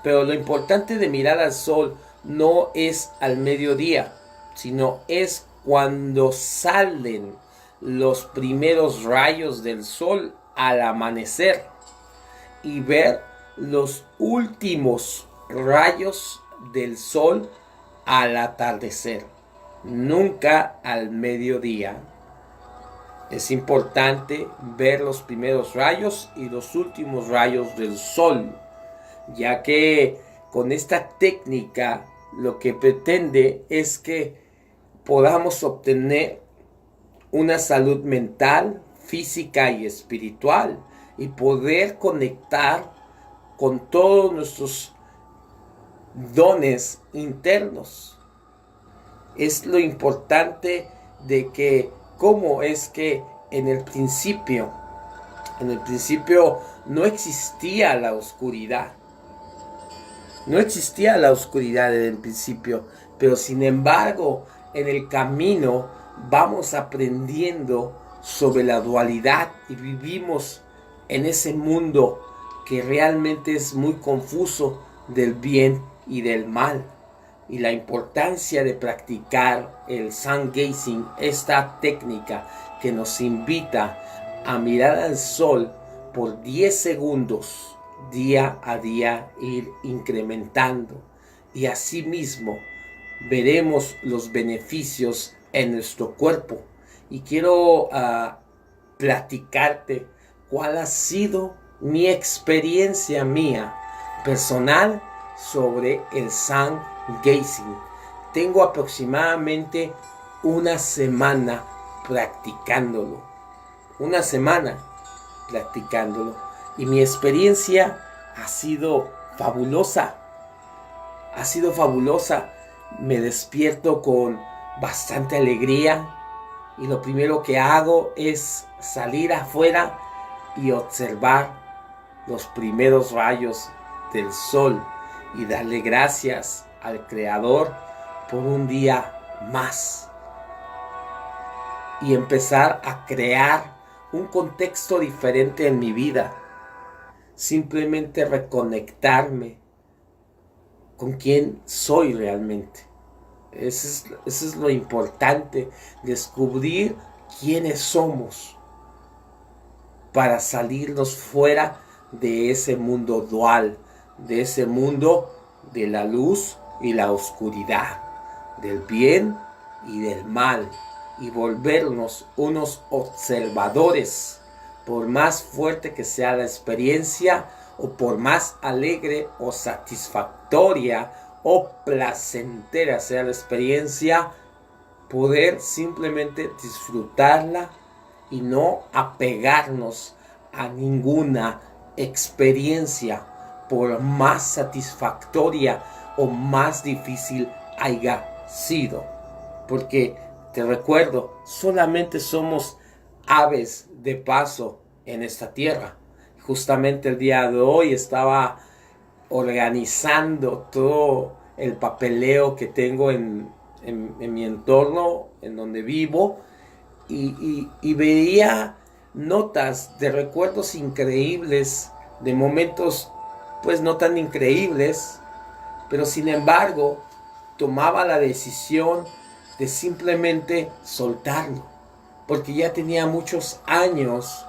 pero lo importante de mirar al sol no es al mediodía, sino es cuando salen los primeros rayos del sol al amanecer y ver los últimos rayos del sol al atardecer, nunca al mediodía. Es importante ver los primeros rayos y los últimos rayos del sol, ya que con esta técnica lo que pretende es que podamos obtener una salud mental, física y espiritual y poder conectar con todos nuestros dones internos. Es lo importante de que cómo es que en el principio no existía la oscuridad. No existía la oscuridad en el principio, pero sin embargo, en el camino vamos aprendiendo sobre la dualidad y vivimos en ese mundo que realmente es muy confuso del bien y del mal. Y la importancia de practicar el sun gazing, esta técnica que nos invita a mirar al sol por 10 segundos, día a día, ir incrementando. Y asimismo veremos los beneficios en nuestro cuerpo. Y quiero platicarte cuál ha sido mi experiencia mía personal sobre el sun gazing. Tengo aproximadamente una semana practicándolo. Y mi experiencia ha sido fabulosa. Me despierto con bastante alegría y lo primero que hago es salir afuera y observar los primeros rayos del sol y darle gracias al Creador por un día más y empezar a crear un contexto diferente en mi vida. Simplemente reconectarme con quién soy realmente. Eso es lo importante, descubrir quiénes somos para salirnos fuera de ese mundo dual, de ese mundo de la luz y la oscuridad, del bien y del mal, y volvernos unos observadores, por más fuerte que sea la experiencia, o por más alegre o satisfactoria o placentera sea la experiencia, poder simplemente disfrutarla y no apegarnos a ninguna experiencia, por más satisfactoria o más difícil haya sido. Porque te recuerdo, solamente somos aves de paso en esta tierra. Justamente el día de hoy estaba organizando todo el papeleo que tengo en mi entorno, en donde vivo, y veía notas de recuerdos increíbles, de momentos pues no tan increíbles, pero sin embargo tomaba la decisión de simplemente soltarlo, porque ya tenía muchos años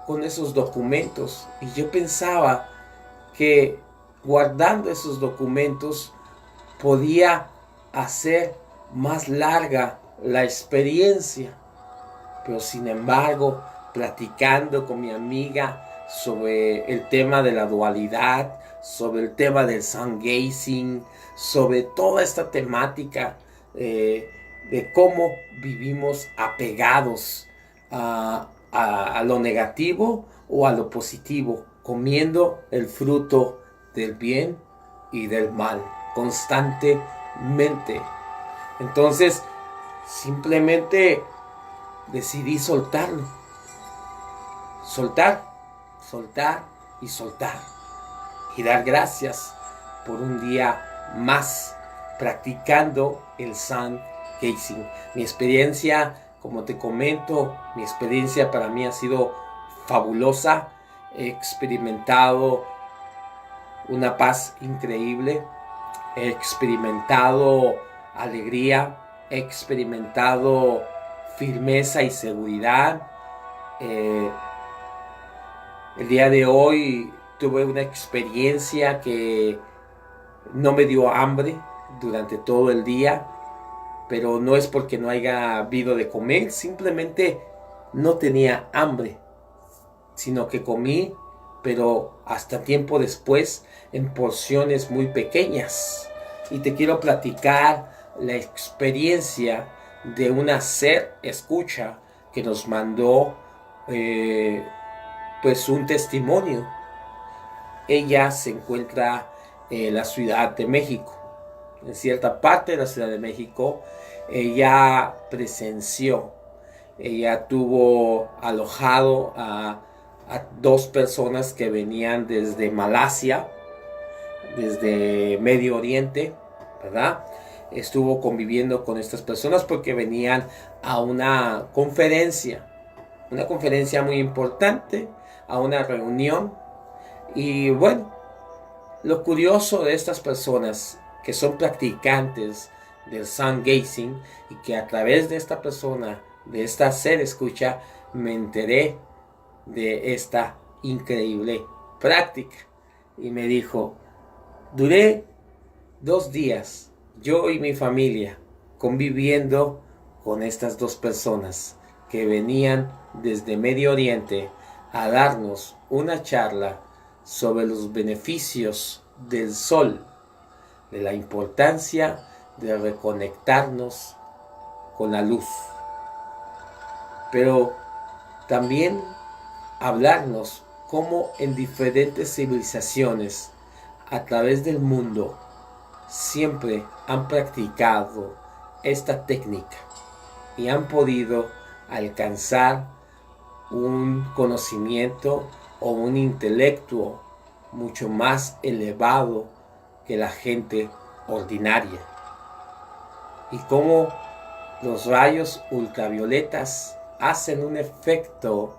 con esos documentos, y yo pensaba que guardando esos documentos podía hacer más larga la experiencia, pero sin embargo platicando con mi amiga sobre el tema de la dualidad, sobre el tema del sun gazing, sobre toda esta temática de cómo vivimos apegados a lo negativo o a lo positivo, comiendo el fruto del bien y del mal constantemente. Entonces, simplemente decidí soltarlo. Soltar, soltar y soltar. Y dar gracias por un día más practicando el sun gazing. Mi experiencia, como te comento, mi experiencia para mí ha sido fabulosa. He experimentado una paz increíble. He experimentado alegría. He experimentado firmeza y seguridad. El día de hoy tuve una experiencia que no me dio hambre durante todo el día, pero no es porque no haya habido de comer, simplemente no tenía hambre, sino que comí, pero hasta tiempo después en porciones muy pequeñas. Y te quiero platicar la experiencia de una ser escucha que nos mandó pues un testimonio. Ella se encuentra en la Ciudad de México. En cierta parte de la Ciudad de México, ella presenció, ella tuvo alojado a 2 personas que venían desde Malasia, desde Medio Oriente, ¿verdad? Estuvo conviviendo con estas personas porque venían a una conferencia muy importante, a una reunión. Y bueno, lo curioso de estas personas que son practicantes del sun gazing y que a través de esta persona, de esta ser escucha, me enteré de esta increíble práctica. Y me dijo, duré 2 días, yo y mi familia, conviviendo con estas 2 personas que venían desde Medio Oriente a darnos una charla sobre los beneficios del sol, de la importancia de reconectarnos con la luz, pero también hablarnos cómo en diferentes civilizaciones a través del mundo siempre han practicado esta técnica y han podido alcanzar un conocimiento o un intelecto mucho más elevado que la gente ordinaria. Y cómo los rayos ultravioletas hacen un efecto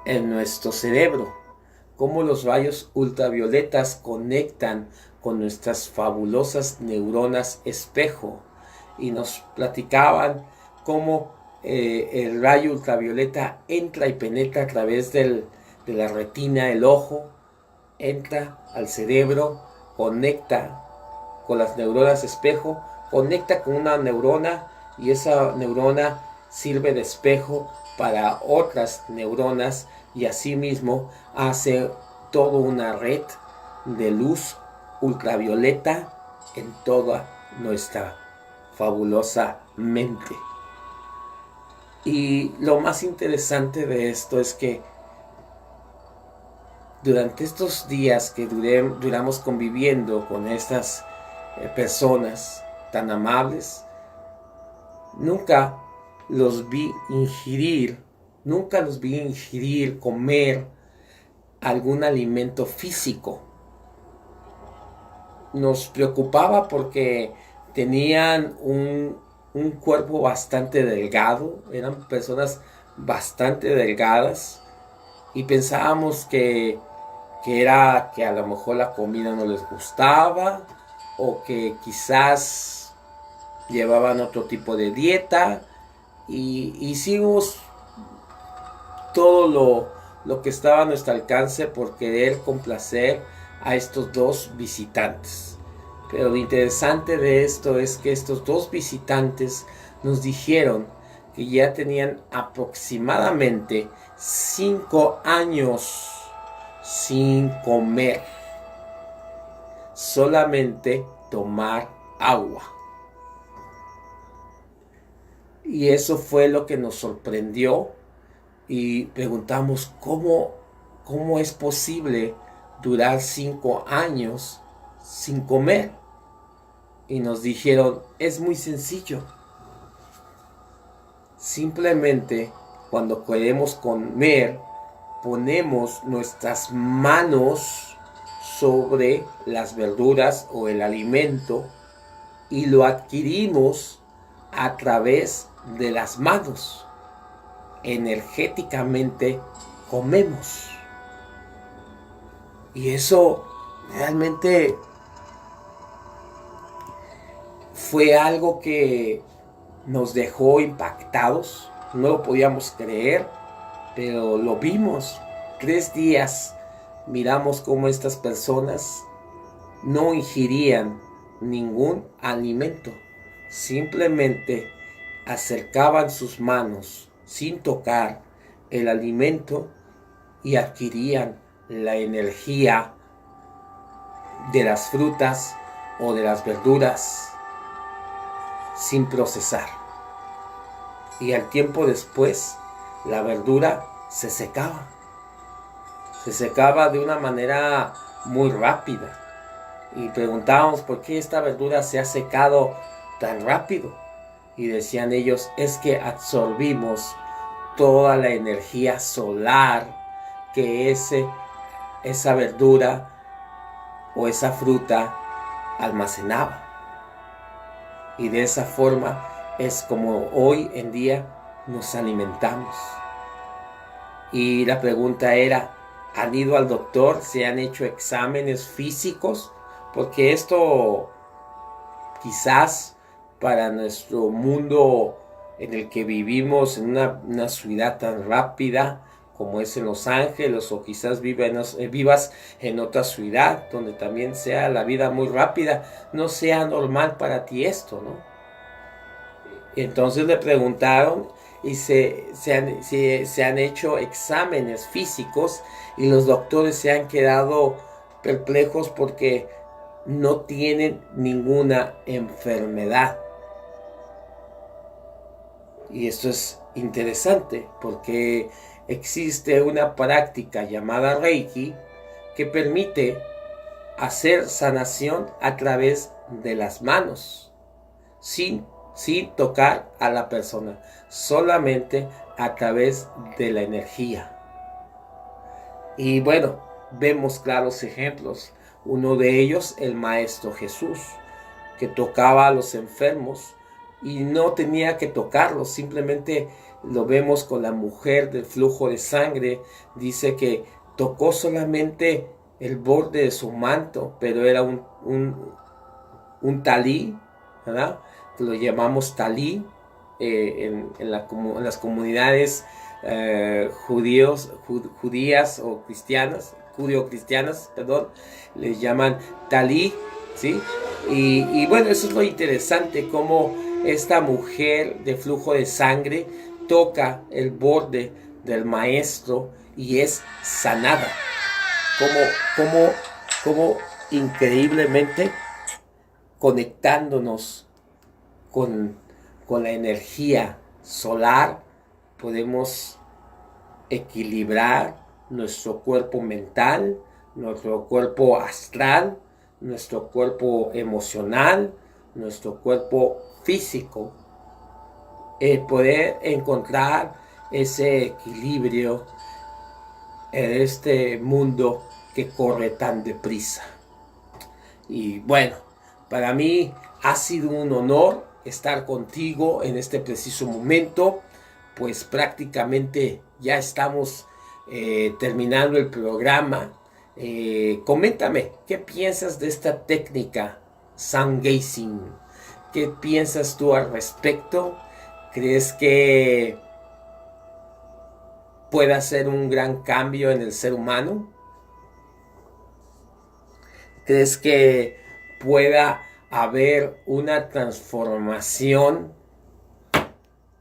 en nuestro cerebro. Cómo los rayos ultravioletas conectan con nuestras fabulosas neuronas espejo. Y nos platicaban cómo el rayo ultravioleta entra y penetra a través de la retina del ojo, entra al cerebro, conecta con las neuronas espejo, conecta con una neurona y esa neurona sirve de espejo para otras neuronas y asimismo hace toda una red de luz ultravioleta en toda nuestra fabulosa mente. Y lo más interesante de esto es que durante estos días que duramos conviviendo con estas personas tan amables, nunca los vi ingerir, comer algún alimento físico. Nos preocupaba porque tenían un cuerpo bastante delgado, eran personas bastante delgadas y pensábamos que era que a lo mejor la comida no les gustaba o que quizás llevaban otro tipo de dieta y hicimos todo lo que estaba a nuestro alcance por querer complacer a estos 2 visitantes. Pero lo interesante de esto es que estos 2 visitantes nos dijeron que ya tenían aproximadamente 5 años sin comer, solamente tomar agua. Y eso fue lo que nos sorprendió y preguntamos cómo es posible durar 5 años sin comer. Y nos dijeron, es muy sencillo. Simplemente cuando queremos comer, ponemos nuestras manos sobre las verduras o el alimento y lo adquirimos a través de las manos. Energéticamente comemos. Y eso realmente fue algo que nos dejó impactados. No lo podíamos creer, pero lo vimos. 3 días miramos cómo estas personas no ingirían ningún alimento. Simplemente acercaban sus manos sin tocar el alimento y adquirían la energía de las frutas o de las verduras sin procesar. Y al tiempo después, la verdura se secaba. Se secaba de una manera muy rápida. Y preguntábamos por qué esta verdura se ha secado tan rápido. Y decían ellos, es que absorbimos toda la energía solar que esa verdura o esa fruta almacenaba. Y de esa forma es como hoy en día nos alimentamos. Y la pregunta era, ¿han ido al doctor? ¿Se han hecho exámenes físicos? Porque esto quizás para nuestro mundo en el que vivimos, en una ciudad tan rápida como es en Los Ángeles, o quizás vivas en otra ciudad donde también sea la vida muy rápida, no sea normal para ti esto, ¿no? Entonces le preguntaron y se han hecho exámenes físicos y los doctores se han quedado perplejos porque no tienen ninguna enfermedad. Y esto es interesante porque existe una práctica llamada Reiki que permite hacer sanación a través de las manos, sin tocar a la persona, solamente a través de la energía. Y bueno, vemos claros ejemplos. Uno de ellos, el Maestro Jesús, que tocaba a los enfermos y no tenía que tocarlos, simplemente lo vemos con la mujer del flujo de sangre. Dice que tocó solamente el borde de su manto, pero era un talí, ¿verdad? Lo llamamos talí en las comunidades judías o cristianas, judio-cristianas, perdón, les llaman talí, ¿sí? Y bueno, eso es lo interesante, cómo esta mujer de flujo de sangre toca el borde del maestro y es sanada. Como increíblemente conectándonos con la energía solar podemos equilibrar nuestro cuerpo mental, nuestro cuerpo astral, nuestro cuerpo emocional, nuestro cuerpo físico, poder encontrar ese equilibrio en este mundo que corre tan deprisa. Y bueno, para mí ha sido un honor estar contigo en este preciso momento, pues prácticamente ya estamos terminando el programa. Coméntame, ¿qué piensas de esta técnica sun gazing? ¿Qué piensas tú al respecto? ¿Crees que puede hacer un gran cambio en el ser humano? ¿Crees que pueda haber una transformación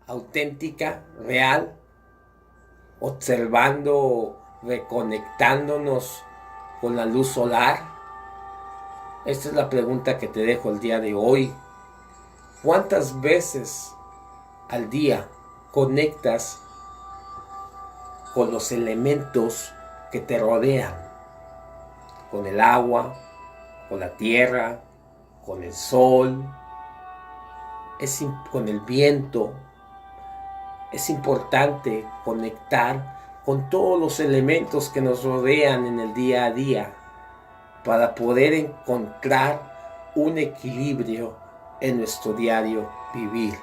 auténtica, real, observando, reconectándonos con la luz solar? Esta es la pregunta que te dejo el día de hoy. ¿Cuántas veces al día conectas con los elementos que te rodean? Con el agua, con la tierra, con el sol, con el viento. Es importante conectar con todos los elementos que nos rodean en el día a día para poder encontrar un equilibrio en nuestro diario vivir.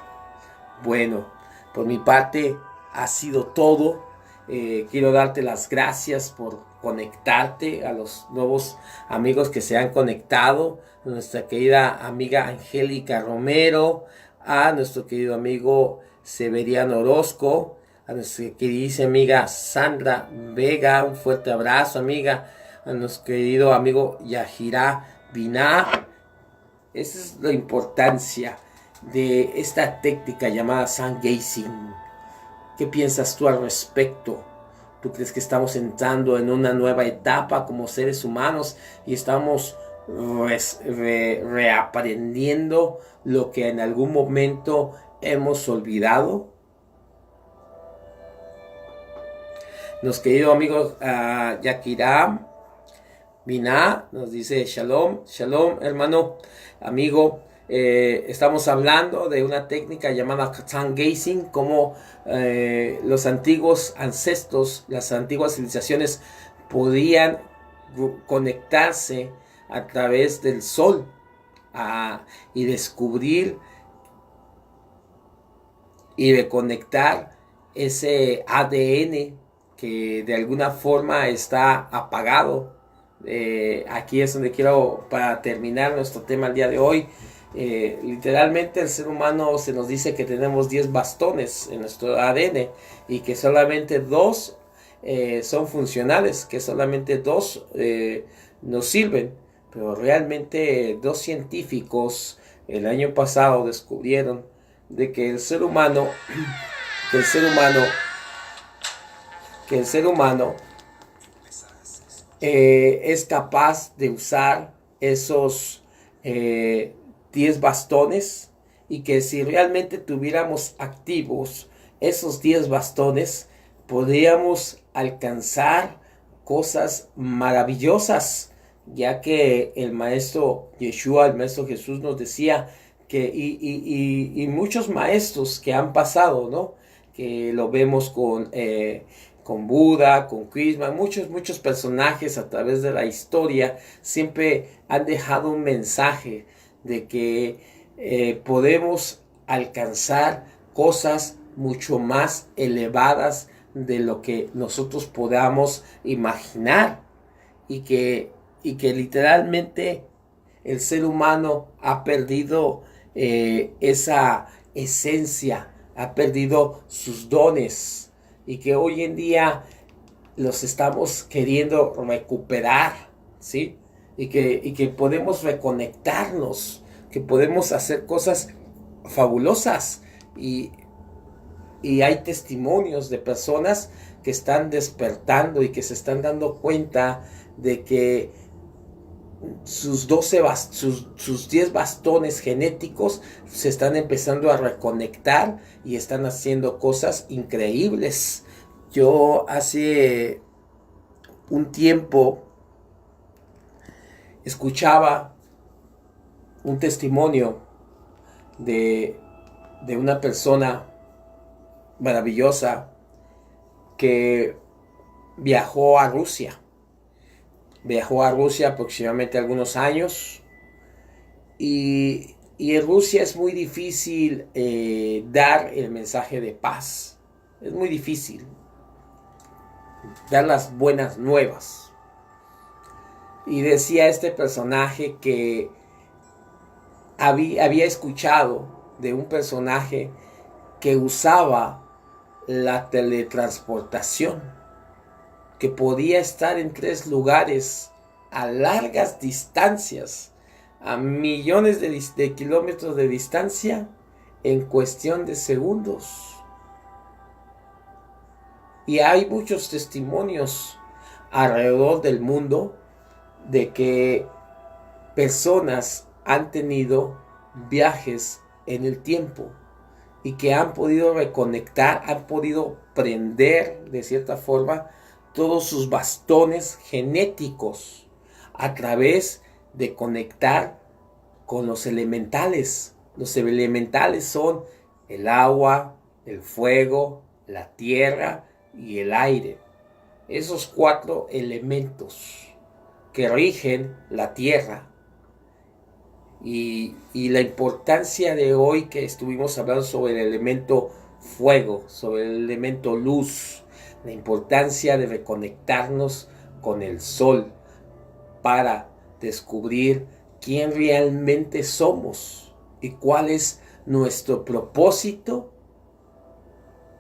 Bueno, por mi parte ha sido todo. Quiero darte las gracias por conectarte, a los nuevos amigos que se han conectado, a nuestra querida amiga Angélica Romero, a nuestro querido amigo Severiano Orozco, a nuestra querida amiga Sandra Vega, un fuerte abrazo, amiga, a nuestro querido amigo Yajira Biná. Esa es la importancia de esta técnica llamada Sun Gazing. ¿Qué piensas tú al respecto? ¿Tú crees que estamos entrando en una nueva etapa como seres humanos y estamos reaprendiendo lo que en algún momento hemos olvidado? Nuestro querido amigo Yakira Biná nos dice shalom, shalom hermano, amigo. Estamos hablando de una técnica llamada Sun Gazing, como los antiguos ancestros, las antiguas civilizaciones podían conectarse a través del sol y descubrir y reconectar ese ADN que de alguna forma está apagado. Aquí es donde quiero, para terminar nuestro tema el día de hoy. Literalmente el ser humano se nos dice que tenemos 10 bastones en nuestro ADN y que solamente 2 son funcionales, que solamente 2 nos sirven, pero realmente 2 científicos el año pasado descubrieron de que el ser humano es capaz de usar esos 10 bastones, y que si realmente tuviéramos activos esos 10 bastones, podríamos alcanzar cosas maravillosas, ya que el maestro Yeshua, el maestro Jesús nos decía que, y muchos maestros que han pasado, ¿no? Que lo vemos con Buda, con Krishna, muchos personajes a través de la historia siempre han dejado un mensaje de que podemos alcanzar cosas mucho más elevadas de lo que nosotros podamos imaginar, y que literalmente el ser humano ha perdido esa esencia, ha perdido sus dones, y que hoy en día los estamos queriendo recuperar, ¿sí? Y que podemos reconectarnos, que podemos hacer cosas fabulosas, y hay testimonios de personas que están despertando y que se están dando cuenta de que sus 10 bastones genéticos se están empezando a reconectar y están haciendo cosas increíbles. Yo hace un tiempo escuchaba un testimonio de una persona maravillosa que viajó a Rusia. Viajó a Rusia aproximadamente algunos años, y en Rusia es muy difícil dar el mensaje de paz. Es muy difícil dar las buenas nuevas. Y decía este personaje que había escuchado de un personaje que usaba la teletransportación, que podía estar en 3 lugares a largas distancias, a millones de kilómetros de distancia, en cuestión de segundos. Y hay muchos testimonios alrededor del mundo de que personas han tenido viajes en el tiempo y que han podido reconectar, han podido prender de cierta forma todos sus bastones genéticos a través de conectar con los elementales. Los elementales son el agua, el fuego, la tierra y el aire. Esos 4 elementos que rigen la tierra. Y la importancia de hoy que estuvimos hablando sobre el elemento fuego, sobre el elemento luz, la importancia de reconectarnos con el sol para descubrir quién realmente somos y cuál es nuestro propósito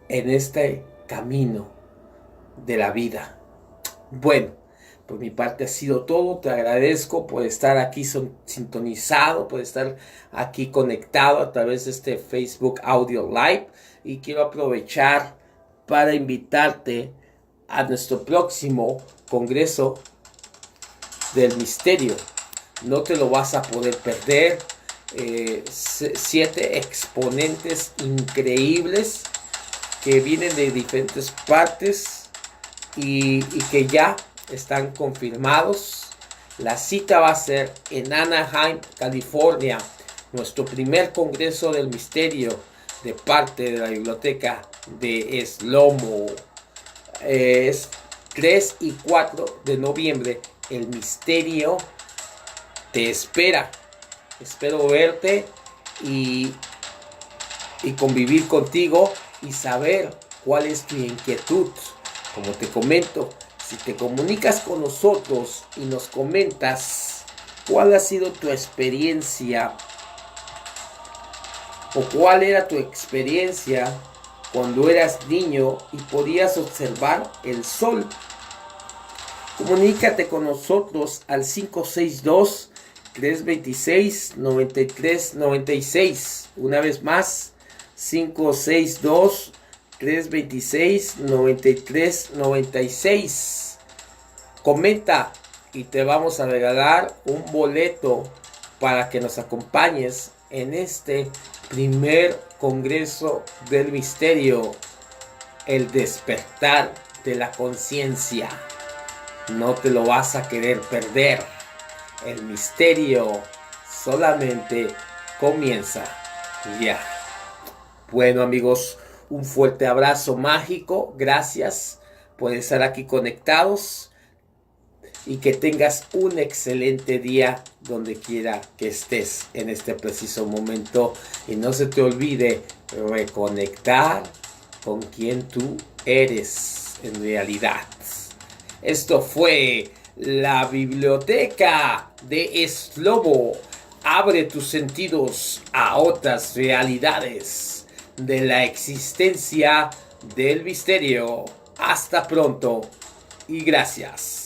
en este camino de la vida. Bueno, por mi parte ha sido todo. Te agradezco por estar aquí sintonizado, por estar aquí conectado a través de este Facebook Audio Live. Y quiero aprovechar para invitarte a nuestro próximo Congreso del Misterio. No te lo vas a poder perder. 7 exponentes increíbles que vienen de diferentes partes y que ya están confirmados. La cita va a ser en Anaheim, California. Nuestro primer Congreso del Misterio de parte de la Biblioteca de Slomo. Es 3 y 4 de noviembre. El misterio te espera. Espero verte y convivir contigo y saber cuál es tu inquietud. Como te comento, si te comunicas con nosotros y nos comentas cuál ha sido tu experiencia o cuál era tu experiencia cuando eras niño y podías observar el sol, comunícate con nosotros al 562-326-9396. Una vez más, 562-326-9396. Comenta y te vamos a regalar un boleto para que nos acompañes en este primer Congreso del Misterio, el despertar de la conciencia. No te lo vas a querer perder. El misterio solamente comienza ya. Bueno, amigos, un fuerte abrazo mágico. Gracias por estar aquí conectados. Y que tengas un excelente día donde quiera que estés en este preciso momento. Y no se te olvide reconectar con quien tú eres en realidad. Esto fue la Biblioteca de Slomo. Abre tus sentidos a otras realidades de la existencia del misterio. Hasta pronto y gracias.